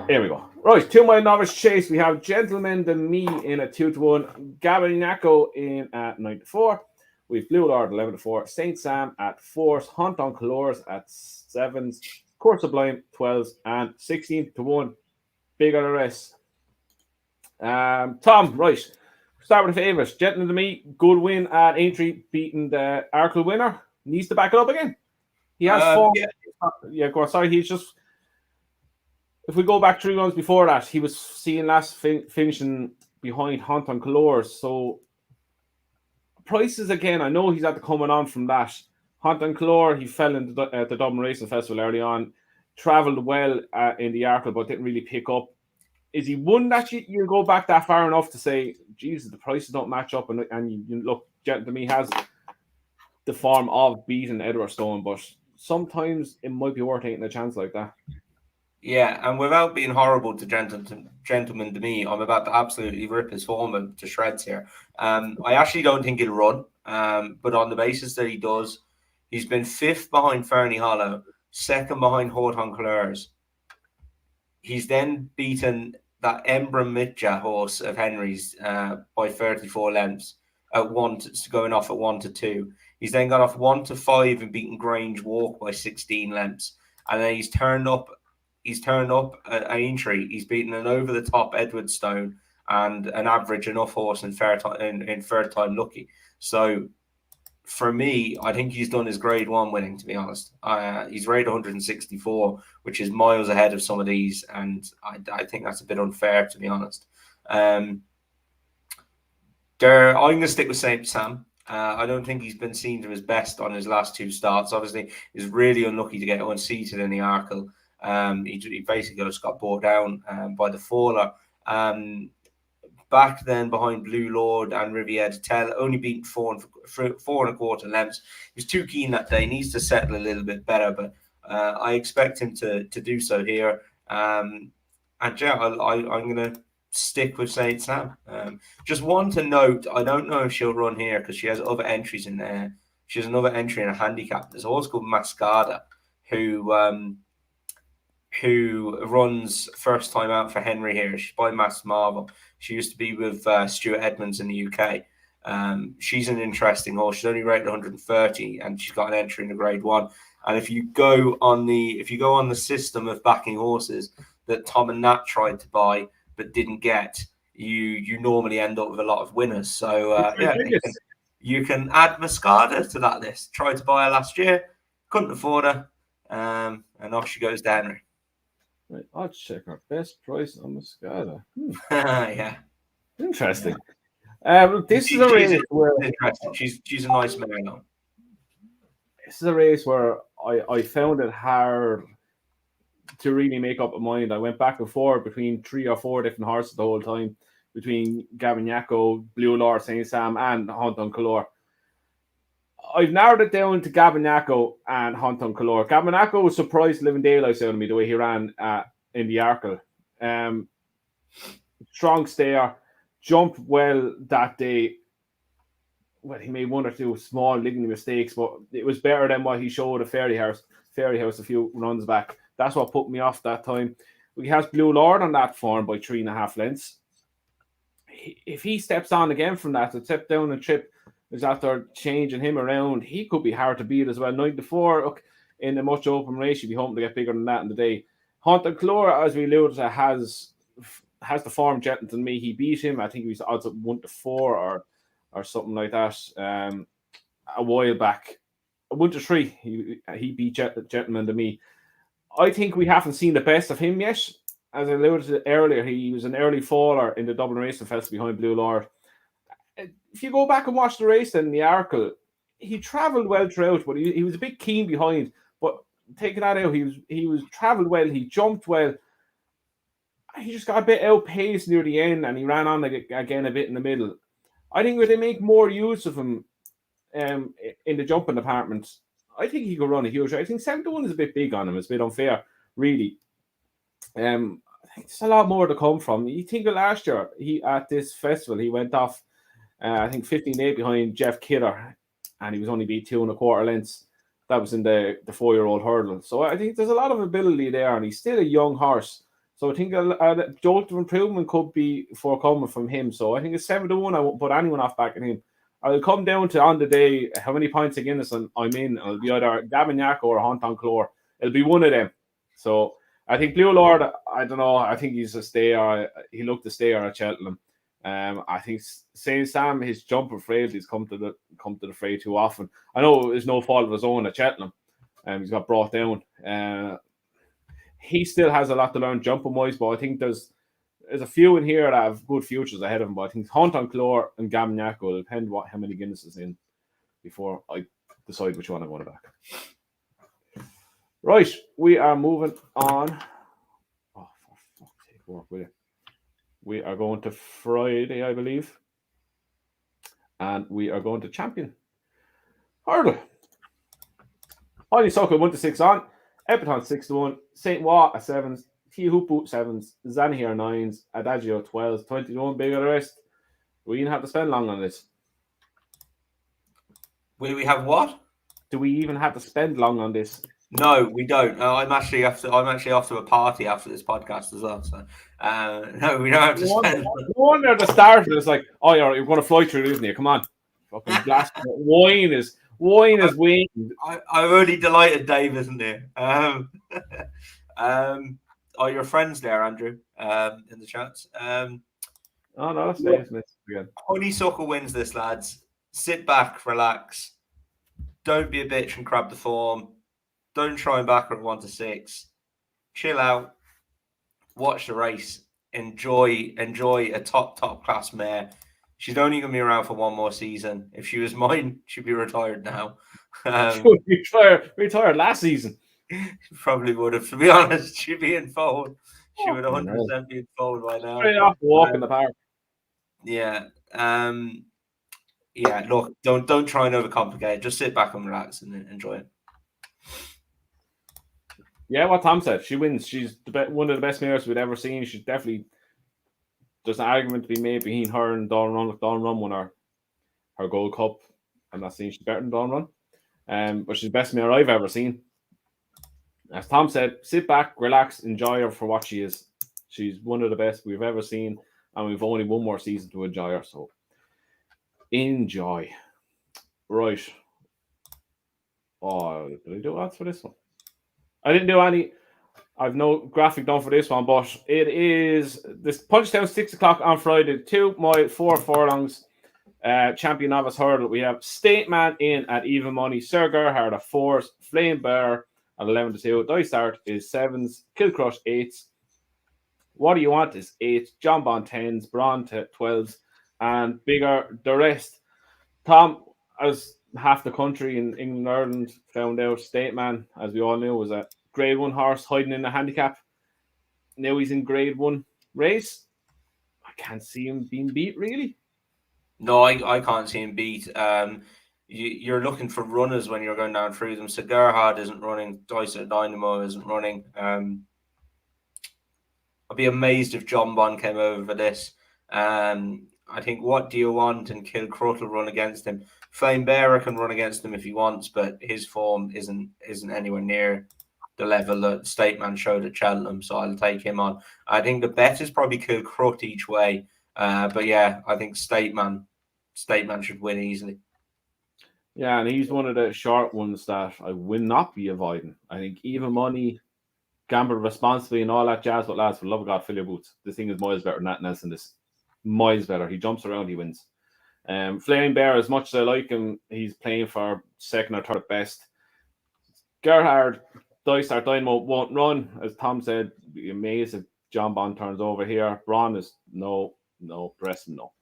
Here we go. Right, 2 mile Novice Chase. We have Gentleman to Me in a 2-1. Gabagnaco in at 9-4. We've Blue Lord 11-4. Saint Sam at 4s. Hunt on Colors at 7s. Course Sublime 12s and 16-1. Big on the rest. Tom, right. Start with the favourites. Gentleman to Me, good win at Aintree, beating the Arkle winner. Needs to back it up again. He has form. Yeah, go on. Sorry, he's just. If we go back 3 runs before that, he was seen last finishing behind Hunt on Colors. So prices again. I know he's had to coming on from that. Hunt on Color, he fell into the Dublin Racing Festival early on. Travelled well in the Arkle, but didn't really pick up. Is he one that you go back that far enough to say, Jesus, the prices don't match up, and you look, Gentleman to Me has the form of beating Edward Stone, but sometimes it might be worth taking a chance like that. Yeah, and without being horrible to Gentleman to Me, I'm about to absolutely rip his form to shreds here. I actually don't think he'll run, but on the basis that he does, he's been 5th behind Fernie Hollow, 2nd behind Horton Colors. He's then beaten that Embra Mitja horse of Henry's by 34 lengths at going off at 1-2. He's then gone off 1-5 and beaten Grange Walk by 16 lengths. And then he's turned up at Aintree. He's beaten an over the top Edward Stone and an average enough horse in third time lucky. So for me, I think he's done his grade 1 winning, to be honest. He's rated 164, which is miles ahead of some of these, and I think that's a bit unfair, to be honest. I'm going to stick with St. Sam. I don't think he's been seen to his best on his last 2 starts. Obviously, he's really unlucky to get unseated in the Arkle. He basically just got brought down by the faller. Back then behind Blue Lord and Riviere de Tell, only beaten 4.25 lengths. He was too keen that day. Needs to settle a little bit better, but I expect him to do so here. And yeah, I'm going to stick with St. Sam. Just one to note, I don't know if she'll run here because she has other entries in there. She has another entry in a handicap. There's a horse called Mascada who runs first time out for Henry here. She's by Mass Marvel. She used to be with Stuart Edmonds in the UK. She's an interesting horse. She's only rated 130, and she's got an entry in the grade 1. And if you go on the system of backing horses that Tom and Nat tried to buy but didn't get, you normally end up with a lot of winners. So you can add Mascada to that list. Tried to buy her last year, couldn't afford her, and off she goes to Henry. Right, I'll check our best price on Mascada. Yeah, interesting. This is a race where she's a nice mare now. This is a race where I found it hard to really make up a mind. I went back and forth between 3 or 4 different horses the whole time, between Gabagnaco, Blue Lord, St. Sam, and Hunt on Color. I've narrowed it down to Gabagnaco and Hunt on Color. Gabagnaco was surprised living daylights out of me the way he ran in the Arkle. Strong stayer, jumped well that day. well, he made one or two small ligny mistakes, but it was better than what he showed at Fairyhouse a few runs back. That's what put me off that time. We has Blue Lord on that form by 3.5 lengths. If he steps on again from that, a step down and trip is after changing him around, he could be hard to beat as well. 9-4, look, in a much open race, you'd be hoping to get bigger than that in the day. Haunted Clore, as we alluded to, has the form gentler than me. He beat him. I think he was odds at 1-4 or something like that. A while back, 1-3. He beat Gentleman to me. I think we haven't seen the best of him yet. As I alluded to earlier, he was an early faller in the Dublin Racing Festival behind Blue Lord. If you go back and watch the race in the Arkle, he travelled well throughout, but he was a bit keen behind. But taking that out, he was travelled well, he jumped well. He just got a bit outpaced near the end, and he ran on again a bit in the middle. I think if they make more use of him in the jumping department, I think he could run a huge. I think 7-1 is a bit big on him. It's a bit unfair, really. I think there's a lot more to come from. You think of last year, he at this festival, he went off, I think 15-8 behind Jeff Kidder, and he was only beat 2.25 lengths. That was in the 4-year-old hurdle. So I think there's a lot of ability there, and he's still a young horse. So I think a jolt of improvement could be forthcoming from him. So I think it's 7-1. I won't put anyone off backing him. I'll come down to on the day how many points of Guinness I'm in. It'll be either Gavignac or Haunted Clore. It'll be one of them. So I think Blue Lord, I don't know. I think he's a stayer. He looked a stayer at Cheltenham. I think St. Sam, his jumper frailties come to the fray too often. I know it's no fault of his own at Cheltenham. He's got brought down. He still has a lot to learn jumping wise, but I think there's a few in here that have good futures ahead of him. But I think Haunted Clore and Gavignac will depend how many Guinness is in before I decide which one I want to back. Right, we are moving on. Oh, for fuck's sake, work with it. We are going to Friday, I believe. And we are going to Champion Hurdle. Honeysuckle 1-6 on. Epiton 6-1. St. Watt at 7s. Tihupu 7s. Zanhier 9s. Adagio 12s. 21 big of the rest. We didn't have to spend long on this. Will we have what? Do we even have to spend long on this? No, we don't. I'm actually off to a party after this podcast as well. So no, we don't have to spend. No wonder the start it's like, oh, you're going to fly through, isn't you? Come on, fucking blast! Wine is wine. I've already delighted Dave, isn't it? Are your friends there, Andrew? In the chats. Oh no, that's Dave Smith again. Honeysuckle wins this, lads. Sit back, relax. Don't be a bitch and grab the form. Don't try and back her at 1-6. Chill out. Watch the race. Enjoy a top class mare. She's only going to be around for one more season. If she was mine, she'd be retired now. She retired last season. Probably would have. To be honest, she'd be in fold. She would 100% be in fold by now. Straight off the walk in the park. Yeah. Yeah. Look, don't try and overcomplicate it. Just sit back and relax and enjoy it. Yeah, what Tom said. She wins. She's one of the best mares we've ever seen. She's definitely. There's an argument to be made between her and Dawn Run. If Dawn Run won her Gold Cup, I'm not saying she's better than Dawn Run. But she's the best mare I've ever seen. As Tom said, sit back, relax, enjoy her for what she is. She's one of the best we've ever seen, and we've only one more season to enjoy her. So enjoy. Right. Oh, did I do ads for this one? I didn't do any. I've no graphic done for this one, but it is this Punchestown 6 o'clock on Friday. 2 mile, 4 furlongs. Champion Novice Hurdle. We have State Man in at even money. Sir Gerhard at 4s. Flame Bear at 11-2. Die Start is 7s. Kill Crush 8s. What Do You Want is 8. John Bond 10s. Braun to 12s. And bigger the rest. Tom, as half the country in England and Ireland found out, State Man, as we all knew, was a Grade 1 horse hiding in the handicap. Now he's in Grade 1 race. I can't see him being beat, really. No, I can't see him beat. You're looking for runners when you're going down through them. So Gerhard isn't running. Dicer Dynamo isn't running. I'd be amazed if John Bond came over for this. I I think what do you want? And Kilcrut will run against him. Flame Bearer can run against him if he wants, but his form isn't anywhere near the level that Stateman showed at Cheltenham. So I'll take him on. I think the bet is probably Kilcrut each way. But yeah, I think Stateman should win easily. Yeah, and he's one of the short ones that I will not be avoiding. I think even money, gamble responsibly, and all that jazz. But lads, for the love of God, fill your boots. This thing is miles better than that Nelson. This miles better. He jumps around, he wins. Flame Bear, as much as I like him, he's playing for second or third best. Gerhard, Dysart Dynamo won't run, as Tom said. Be amazed if John Bond turns over here. Braun is no, Preston, no.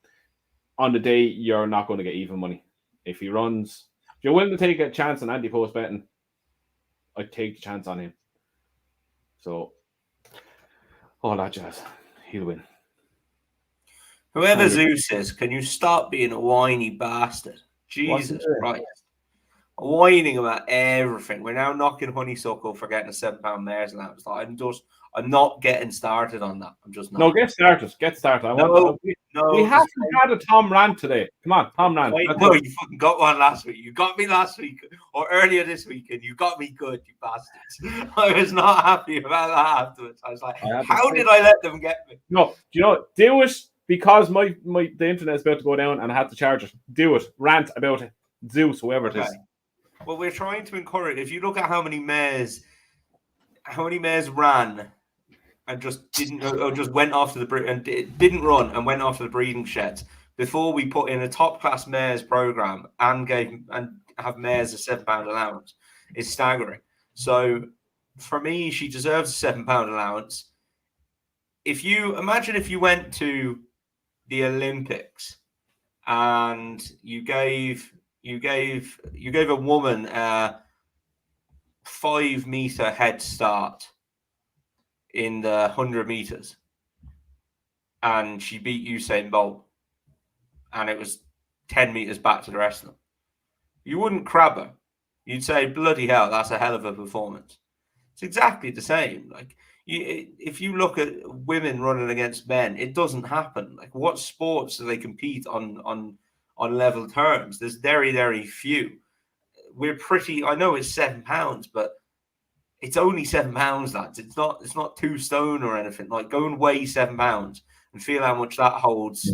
On the day, you're not going to get even money. If he runs, if you're willing to take a chance on anti-post betting, I'd take the chance on him. So, all that jazz, he'll win. Whoever Zeus is, can you stop being a whiny bastard? Jesus Christ. Whining about everything. We're now knocking Honeysuckle for getting a £7 mares allowance. I'm not getting started on that. I'm just not. No, get started. We haven't had a Tom rant today. Come on, Tom rant. No, you fucking got one last week. You got me last week or earlier this week, and you got me good, you bastards. I was not happy about that afterwards. I was like, how did I let them get me? No, do it because the internet's about to go down and I had to charge it. Do it. Rant about it. Zeus, whoever it is. Well, we're trying to encourage. If you look at how many mares ran and just didn't, or just went off to didn't run and went off to the breeding sheds before we put in a top class mares program and have mares a £7 allowance, is staggering. So for me, she deserves a £7 allowance. If you went to the Olympics and you gave a woman a 5 meter head start in the 100 meters, and she beat Usain Bolt, and it was 10 meters back to the rest of them. You wouldn't crab her. You'd say, "Bloody hell, that's a hell of a performance." It's exactly the same. Like if you look at women running against men, it doesn't happen. Like what sports do they compete on level terms? There's very, very few. We're pretty. I know it's £7, but it's only £7, lads. It's not 2 stone or anything. Like go and weigh £7 and feel how much that holds,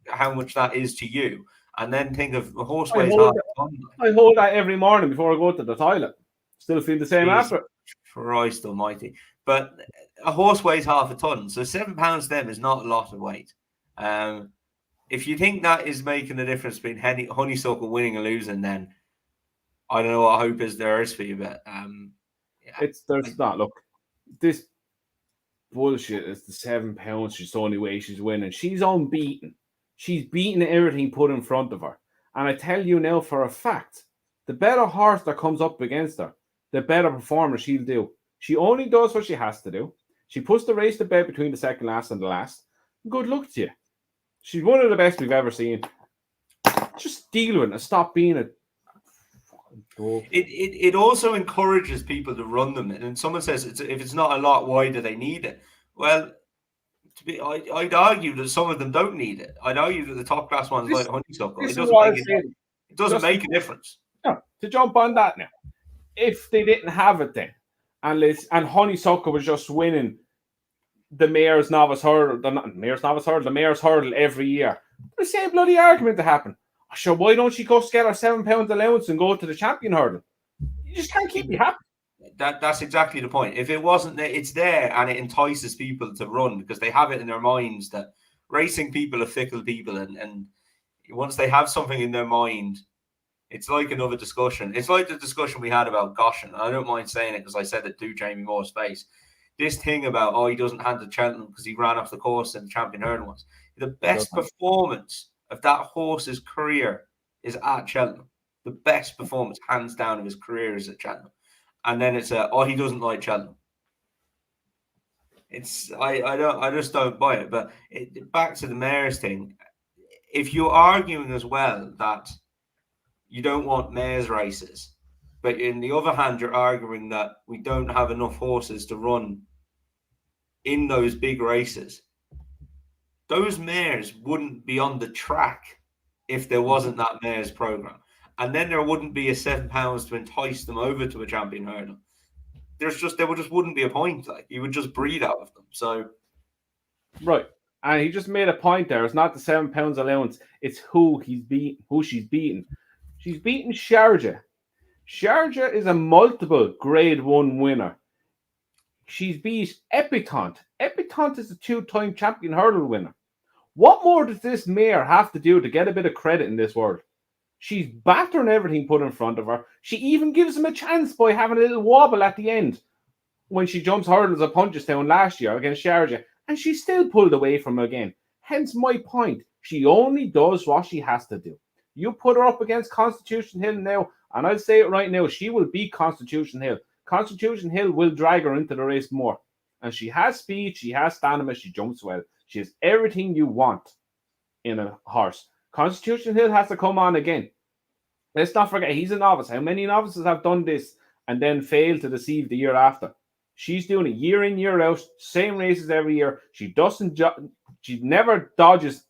how much that is to you, and then think of a horse weighs half a ton. I hold that every morning before I go to the toilet. Still feel the same after. Christ Almighty! But a horse weighs half a ton, so £7 to them is not a lot of weight. If you think that is making a difference between Honeysuckle winning and losing, then I don't know what hope there is for you. But there's not. Look, this bullshit is the £7. She's the only way she's winning. She's unbeaten. She's beaten everything put in front of her. And I tell you now for a fact, the better horse that comes up against her, the better performer she'll do. She only does what she has to do. She puts the race to bed between the second last and the last. Good luck to you. She's one of the best we've ever seen. Just deal with it and stop being a... It also encourages people to run them. And someone says, if it's not a lot, why do they need it? Well, I'd argue that some of them don't need it. I'd argue that the top class ones like Honeysuckle, it doesn't make a difference. No, to jump on that now. If they didn't have it then, and Honeysuckle was just winning the Mayor's Novice Hurdle, the Mayor's Hurdle every year, the same bloody argument to happen. Sure, why don't she go get her £7 allowance and go to the Champion Hurdle? You just can't keep me happy. That's exactly the point. If it wasn't there, it's there and it entices people to run because they have it in their minds that racing people are fickle people, and once they have something in their mind, it's like another discussion. It's like the discussion we had about Goshen. I don't mind saying it because I said it to Jamie Moore's face. This thing about, he doesn't hand to Cheltenham because he ran off the course in the Champion Hurdle once. The best performance of that horse's career is at Cheltenham. The best performance, hands down, of his career is at Cheltenham. And then it's he doesn't like Cheltenham. I just don't buy it. But back to the mares thing. If you're arguing as well that you don't want mares races, but in the other hand, you're arguing that we don't have enough horses to run in those big races, those mares wouldn't be on the track if there wasn't that mares program. And then there wouldn't be a £7 to entice them over to a champion hurdle. There just wouldn't be a point. Like, you would just breed out of them. So Right. And he just made a point there. It's not the £7 allowance, it's who she's beaten. She's beaten Sharjah. Sharjah is a multiple grade 1 winner. She's beat Epitante. Epitante is a 2-time champion hurdle winner. What more does this mare have to do to get a bit of credit in this world? She's battering everything put in front of her. She even gives him a chance by having a little wobble at the end when she jumps hurdles at Punchestown last year against Sharjah, and she still pulled away from him again. Hence my point. She only does what she has to do. You put her up against Constitution Hill now, and I'll say it right now, she will beat Constitution Hill. Constitution Hill will drag her into the race more. And she has speed, she has stamina, she jumps well. She has everything you want in a horse. Constitution Hill has to come on again. Let's not forget, he's a novice. How many novices have done this and then failed to deceive the year after? She's doing it year in, year out, same races every year. She never dodges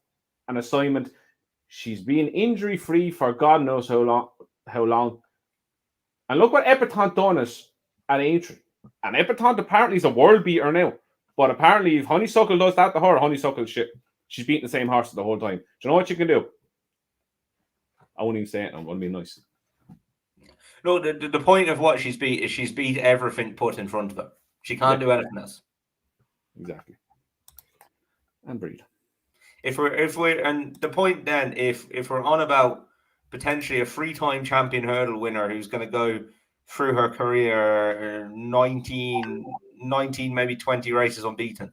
an assignment. She's been injury free for God knows how long. And look what Epitante done at Aintree. And Epitante apparently is a world beater now. But apparently, if Honeysuckle does that to her, Honeysuckle shit. She's beating the same horse the whole time. Do you know what you can do? I won't even say it. I'm going to be nice. No, the point of what she's beat is she's beat everything put in front of her. She can't do anything else. Exactly. And breed. If the point then, if we're on about potentially a 3-time champion hurdle winner who's going to go through her career 19, maybe 20 races unbeaten,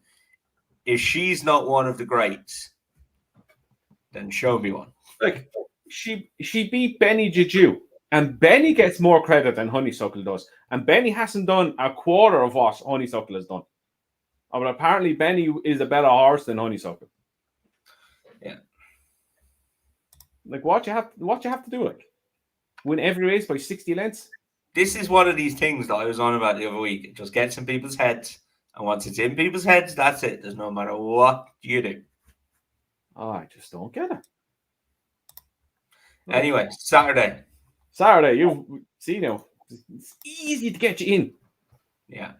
if she's not one of the greats, then show me one. Like, she beat Benny Juju, and Benny gets more credit than Honeysuckle does, and Benny hasn't done a quarter of what Honeysuckle has done. But apparently Benny is a better horse than Honeysuckle. Yeah. Like, what you have to do, like, win every race by 60 lengths. This is one of these things that I was on about the other week. It just gets in people's heads, and once it's in people's heads, that's it. There's no matter what you do. Oh, I just don't get it. Anyway, Saturday, you see now, it's easy to get you in. Yeah.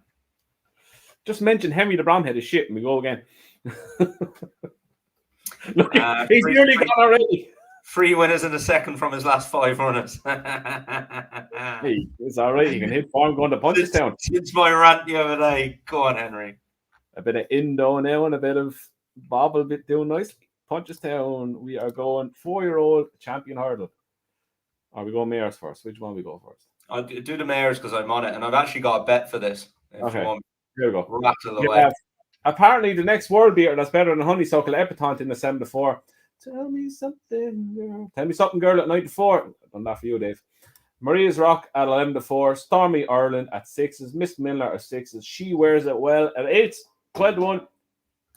Just mention Henry the Bromhead is shit, and we go again. Look, he's nearly gone already. 3 winners in the second from his last 5 runners. Hey, it's all right. You can hit form going to Punchestown. Since my rant the other day, go on, Henry. A bit of Indo now and a bit of Bobble bit doing nicely. Punchestown, we are going 4-year-old champion hurdle. Are we going mares first? Which one we go first? I'll do the mares because I'm on it, and I've actually got a bet for this. Okay, here we go. Rattle away. Apparently, the next world beater that's better than Honeysuckle Epitante in the 7-4. Tell me something, girl. Tell me something, girl, at 9-4. I've done that for you, Dave. Maria's Rock at 11-4. Stormy Ireland at 6s. Miss Miller at 6s. She wears it well at 8s. 12-1.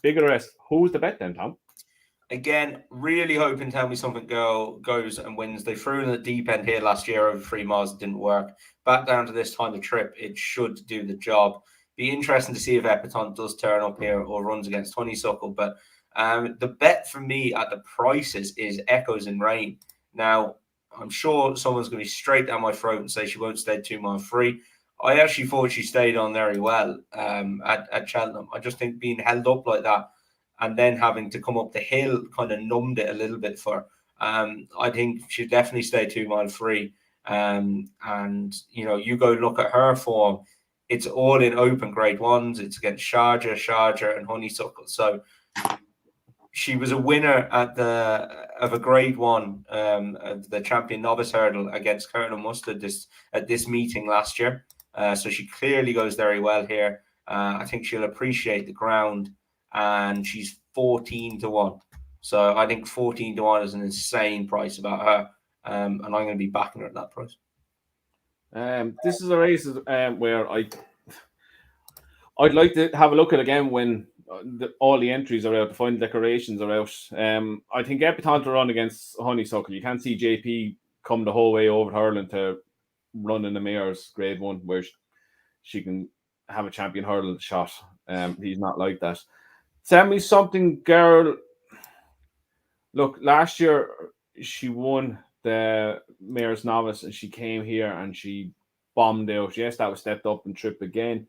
Bigger rest. Who's the bet then, Tom? Again, really hoping Tell Me Something Girl goes and wins. They threw in the deep end here last year over 3 miles. It didn't work. Back down to this time of trip, it should do the job. Be interesting to see if Epitante does turn up here or runs against Honeysuckle. But the bet for me at the prices is Echoes in Rain. Now, I'm sure someone's going to be straight down my throat and say she won't stay 2 mile free. I actually thought she stayed on very well at Cheltenham. I just think being held up like that and then having to come up the hill kind of numbed it a little bit for her. I think she definitely stay 2 mile free. And, you know, you go look at her form. It's all in open grade 1s. It's against Sharjah, and Honeysuckle. So she was a winner of a grade 1, the champion novice hurdle against Cheltenham Mustard at this meeting last year. So she clearly goes very well here. I think she'll appreciate the ground, and she's 14-1. So I think 14-1 is an insane price about her, and I'm going to be backing her at that price. This is a race where I'd like to have a look at again when all the entries are out, the final declarations are out. I think Epitante to run against Honeysuckle. You can't see JP come the whole way over to Ireland to run in the mayor's grade 1 where she can have a champion hurdle shot. He's not like that. Tell Me Something Girl. Look, last year she won the Mayor's Novice and she came here and she bombed out. Yes, that was stepped up and trip again.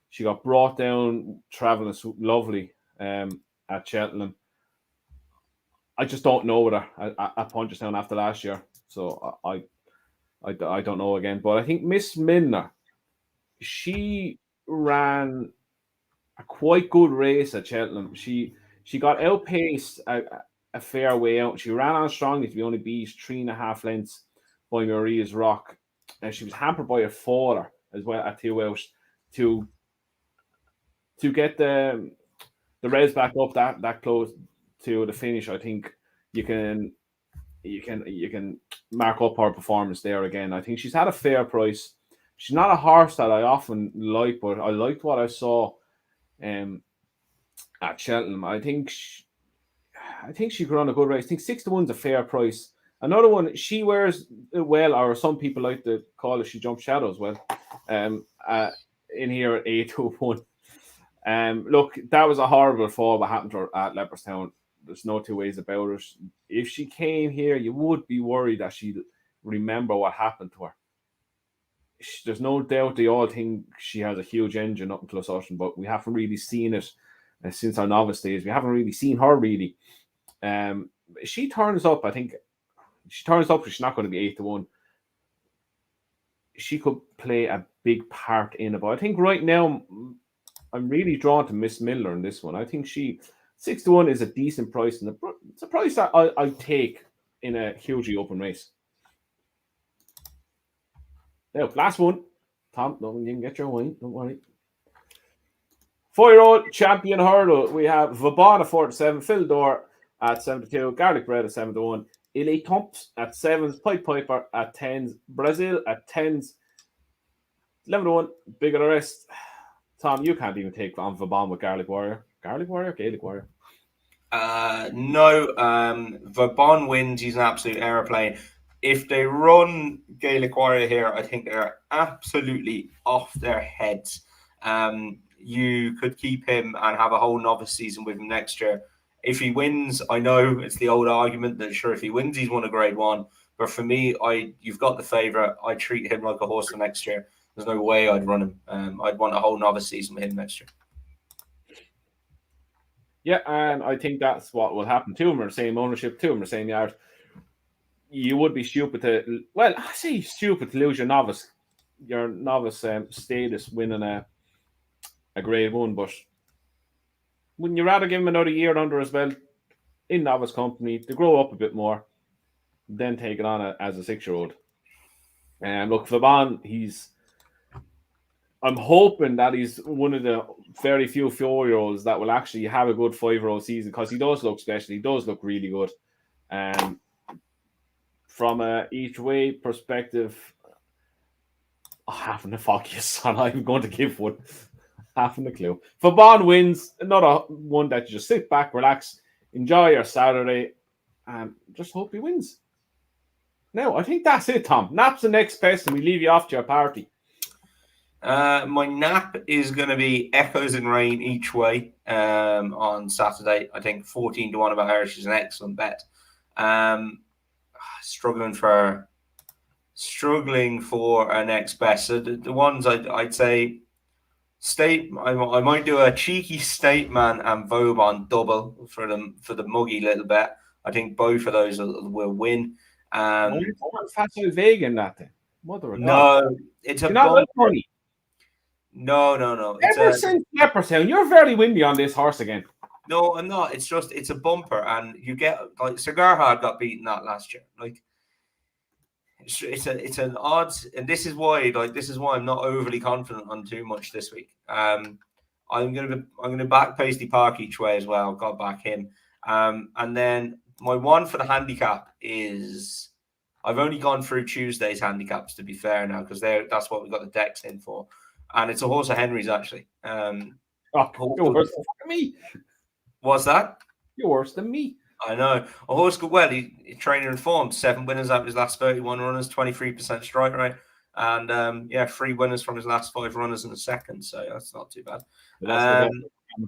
She got brought down traveling lovely at Cheltenham. I just don't know with her at Punchestown after last year. So I don't know again. But I think Miss Milner, she ran a quite good race at Cheltenham. She got outpaced a fair way out. She ran on strongly to be only beat 3.5 lengths by Maria's Rock. And she was hampered by a faller as well at 2 out to get the res back up that close to the finish. I think you can you can mark up her performance there again. I think she's had a fair price. She's not a horse that I often like, but I liked what I saw um, at Cheltenham. I think she could run a good race. I think 6-1's a fair price. Another one, she wears it well, or some people like to call it she jumps shadows well. Um, uh, in here at 8-1. Look, that was a horrible fall what happened to her at Leopardstown. There's no two ways about it. If she came here, you would be worried that she'd remember what happened to her. There's no doubt they all think she has a huge engine up in Closothan, but we haven't really seen it since our novice days. We haven't really seen her really. She turns up, I think she turns up, she's not going to be 8-1. She could play a big part in it. But I think right now I'm really drawn to Miss Miller in this one. I think she 6-1 is a decent price, and it's a price that I take in a hugely open race. Now, last one. Tom, no, you can get your wine, don't worry. 4-year-old champion hurdle. We have Vauban at 47, Phildor at 72, Garlic Bread at 7-1, Illy Tomps at 7s, Pipe Piper at 10s, Brazil at 10s, 11-1, big of the rest. Tom, you can't even take on Vauban with Garlic Warrior. Garlic Warrior, Gaelic Warrior. No, Vauban wins. He's an absolute aeroplane. If they run Gaelic Warrior here, I think they're absolutely off their heads. You could keep him and have a whole novice season with him next year. If he wins, I know it's the old argument that sure, if he wins, he's won a grade one. But for me, you've got the favourite. I treat him like a horse for next year. There's no way I'd run him. I'd want a whole novice season with him next year. Yeah, and I think that's what will happen. Two of them are the same ownership, two of them are the same yard. You would be stupid to, well, I say stupid to lose your novice status winning a grade one, but wouldn't you rather give him another year under his belt in novice company to grow up a bit more, then take it on as a 6-year-old? And look, Vauban, I'm hoping that he's one of the very few 4-year-olds that will actually have a good 5-year-old season, because he does look special. He does look really good. From a each way perspective, having a focus on, I'm going to give one. Having a clue. Vauban wins, another one that you just sit back, relax, enjoy your Saturday, and just hope he wins. Now, I think that's it, Tom. Nap's the next best, and we leave you off to your party. My nap is going to be Echoes in Rain each way on Saturday. I think 14-1 about Irish is an excellent bet. Struggling for a next best. So the ones I'd say State. I might do a cheeky Stateman and Vauban double for the muggy little bet. I think both of those will win. Fatal Vegan that thing. Mother of no, God. it's a not like money. No. Ever since Leopardstown, you're very windy on this horse again. No, I'm not. It's a bumper, and you get like Cigar Hard got beaten that last year. Like it's an odds, and this is why I'm not overly confident on too much this week. I'm gonna back Paisley Park each way as well. Got back him, and then my one for the handicap is I've only gone through Tuesday's handicaps to be fair now, because that's what we got the decks in for, and it's a horse of Henry's actually. You're worse than me. What's that? You're worse than me. I know. A horse good well. He trainer in form. 7 winners out of his last 31 runners, 23% strike rate, and 3 winners from his last 5 runners in the second. So that's not too bad. The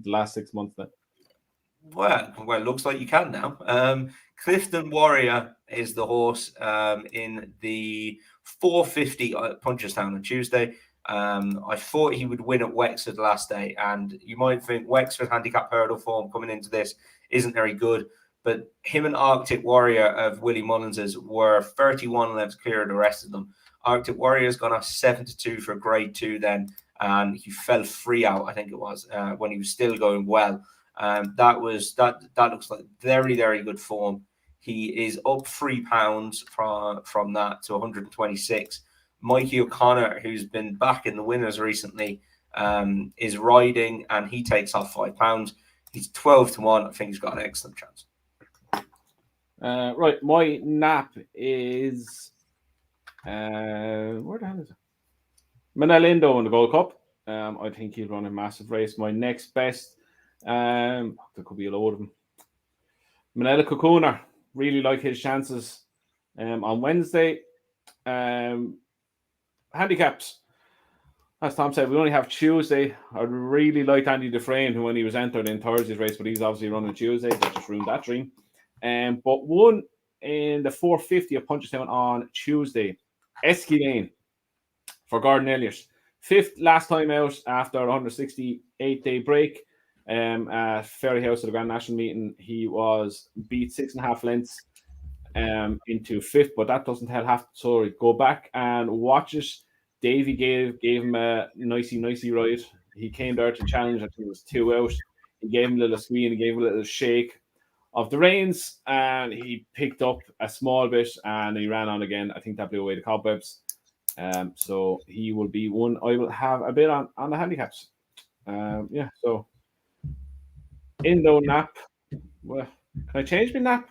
last 6 months then. Well, looks like you can now. Clifton Warrior is the horse in the 450 at Punchestown on Tuesday. I thought he would win at Wexford last day, and you might think Wexford handicap hurdle form coming into this isn't very good, but him and Arctic Warrior of Willie Mullins's were 31 lengths clear of the rest of them. Arctic Warrior's gone off 7-2 for grade 2 then, and he fell 3 out, I think it was, when he was still going well. That looks like very, very good form. He is up £3 from that to 126. Mikey O'Connor, who's been back in the winners recently, is riding, and he takes off £5. He's 12-1. I think he's got an excellent chance. Right, my nap is where the hell is it? Manelindo in the Gold Cup. I think he'll run a massive race. My next best, there could be a load of them. Manela Kokuna, really like his chances on Wednesday. Handicaps. As Tom said, we only have Tuesday. I really liked Andy Dufresne when he was entered in Thursday's race, but he's obviously running Tuesday. That just ruined that dream. But one in the 450 of Punchestown on Tuesday. Esquilane for Gordon Elliott. 5th last time out after a 168-day break at Ferry House at the Grand National Meeting. He was beat 6.5 lengths into 5th, but that doesn't tell half the story. Go back and watch it. Davey gave him a nicey ride. He came there to challenge. I think it was 2 out. He gave him a little squeeze and gave him a little shake of the reins, and he picked up a small bit and he ran on again. I think that blew away the cobwebs. So he will be one I will have a bit on the handicaps. So Indo nap. Well, can I change my nap?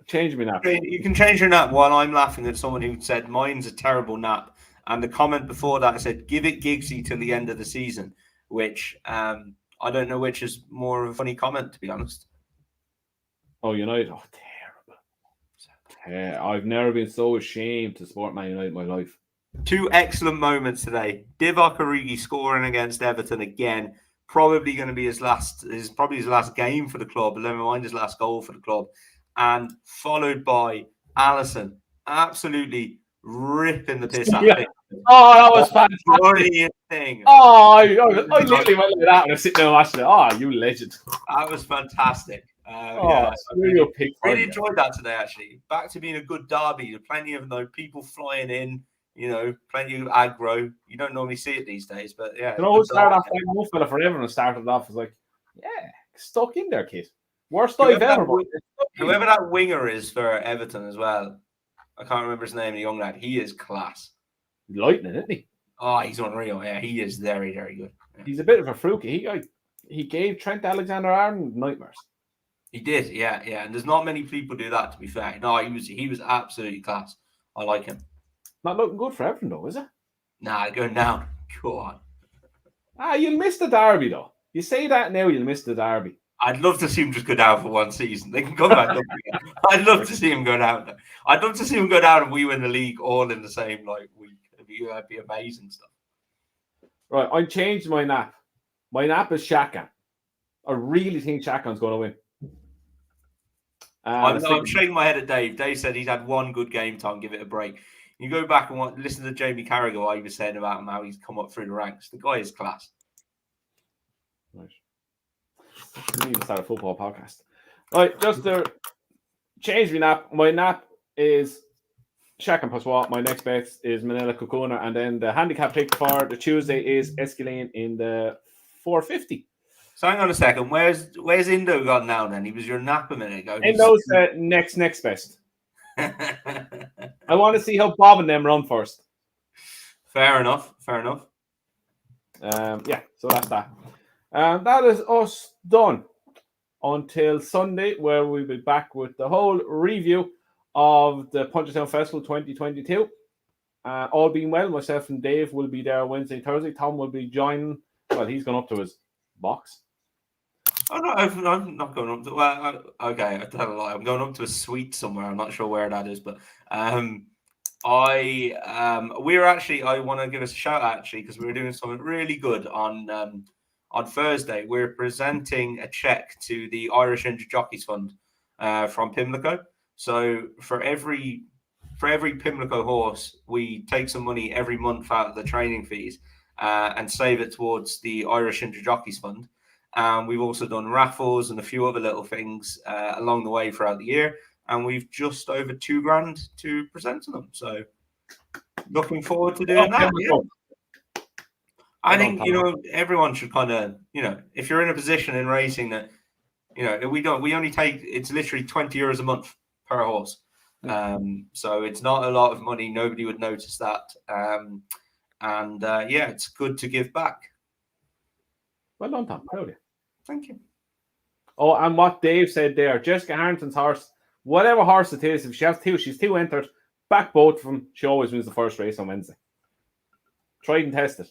Change my nap. You can change your nap while I'm laughing at someone who said mine's a terrible nap. And the comment before that said, give it Giggsy till the end of the season, which I don't know which is more of a funny comment, to be honest. Oh, United. Oh, terrible. I've never been so ashamed to support Man United in my life. 2 excellent moments today. Divock Origi scoring against Everton again. Probably going to be his last game for the club, but never mind his last goal for the club. And followed by Alisson absolutely ripping the piss out of him. Oh, that was fantastic. Thing. Oh, I literally went like that when I was sitting there watching it. Oh, you legend. That was fantastic. Really enjoyed that today, actually. Back to being a good derby. Plenty of people flying in, plenty of aggro. You don't normally see it these days, but yeah. Who started off like one fella for everyone started off as like, stuck in there, kid. Worst dive ever. Whoever that winger is for Everton as well. I can't remember his name, the young lad. He is class. Lightning, isn't he? Oh, he's unreal. Yeah, he is very, very good. Yeah. He's a bit of a fluky. He gave Trent Alexander-Arnold nightmares. He did, yeah. And there's not many people do that, to be fair. No, he was absolutely class. I like him. Not looking good for Everton, though, is it? Nah, going down. Go on. You'll miss the derby, though. You say that now, you'll miss the derby. I'd love to see him just go down for one season. They can come back up again. I'd love to see him go down. I'd love to see him go down and we win the league all in the same week. It'd be amazing stuff. Right, I changed my nap. My nap is Shaka. I really think Shakan's going to win. I'm shaking my head at Dave. Dave said he's had one good game time. Give it a break. You go back and listen to Jamie Carragher, what he was saying about him, how he's come up through the ranks. The guy is class. Right. We need to start a football podcast. Right, just to change my nap. My nap is Shaq and Passois. My next bet is Manila Kokuna. And then the handicap pick for the Tuesday is Esquilane in the 450. So hang on a second. Where's Indo gone now then? He was your nap a minute ago. Indo's next best. I want to see how Bob and them run first. Fair enough. So that's that. That is us done until Sunday, where we'll be back with the whole review of the Punchestown Festival 2022. All being well, myself and Dave will be there Wednesday, Thursday. Tom will be joining. Well, he's gone up to his box. I'm not going up to. Well, okay, I tell a lie. I'm going up to a suite somewhere. I'm not sure where that is, but I want to give us a shout out actually because we were doing something really good on on Thursday, we're presenting a check to the Irish Injured Jockeys Fund from Pimlico. So for every Pimlico horse, we take some money every month out of the training fees and save it towards the Irish Injured Jockeys Fund. We've also done raffles and a few other little things along the way throughout the year. And we've just over $2,000 to present to them. So looking forward to doing that. Yeah. I think, everyone should kind of, if you're in a position in racing that, we only take, it's literally €20 a month per horse. So it's not a lot of money. Nobody would notice that. It's good to give back. Well done, Tom. Proud of you. Thank you. Oh, and what Dave said there, Jessica Harrington's horse, whatever horse it is, if she has two, she's two entered, back both of them, she always wins the first race on Wednesday. Tried and tested.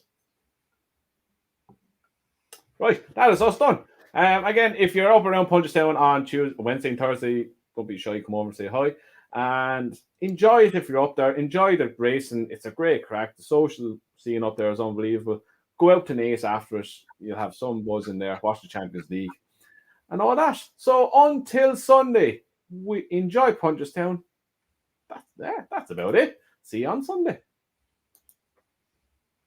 Right, that is us done. Again, if you're up around Punchestown on Tuesday, Wednesday and Thursday, don't be shy, come over and say hi. And enjoy it if you're up there. Enjoy the racing. It's a great crack. The social scene up there is unbelievable. Go out to Naas after it. You'll have some buzz in there. Watch the Champions League and all that. So until Sunday, we enjoy Punchestown. That's about it. See you on Sunday.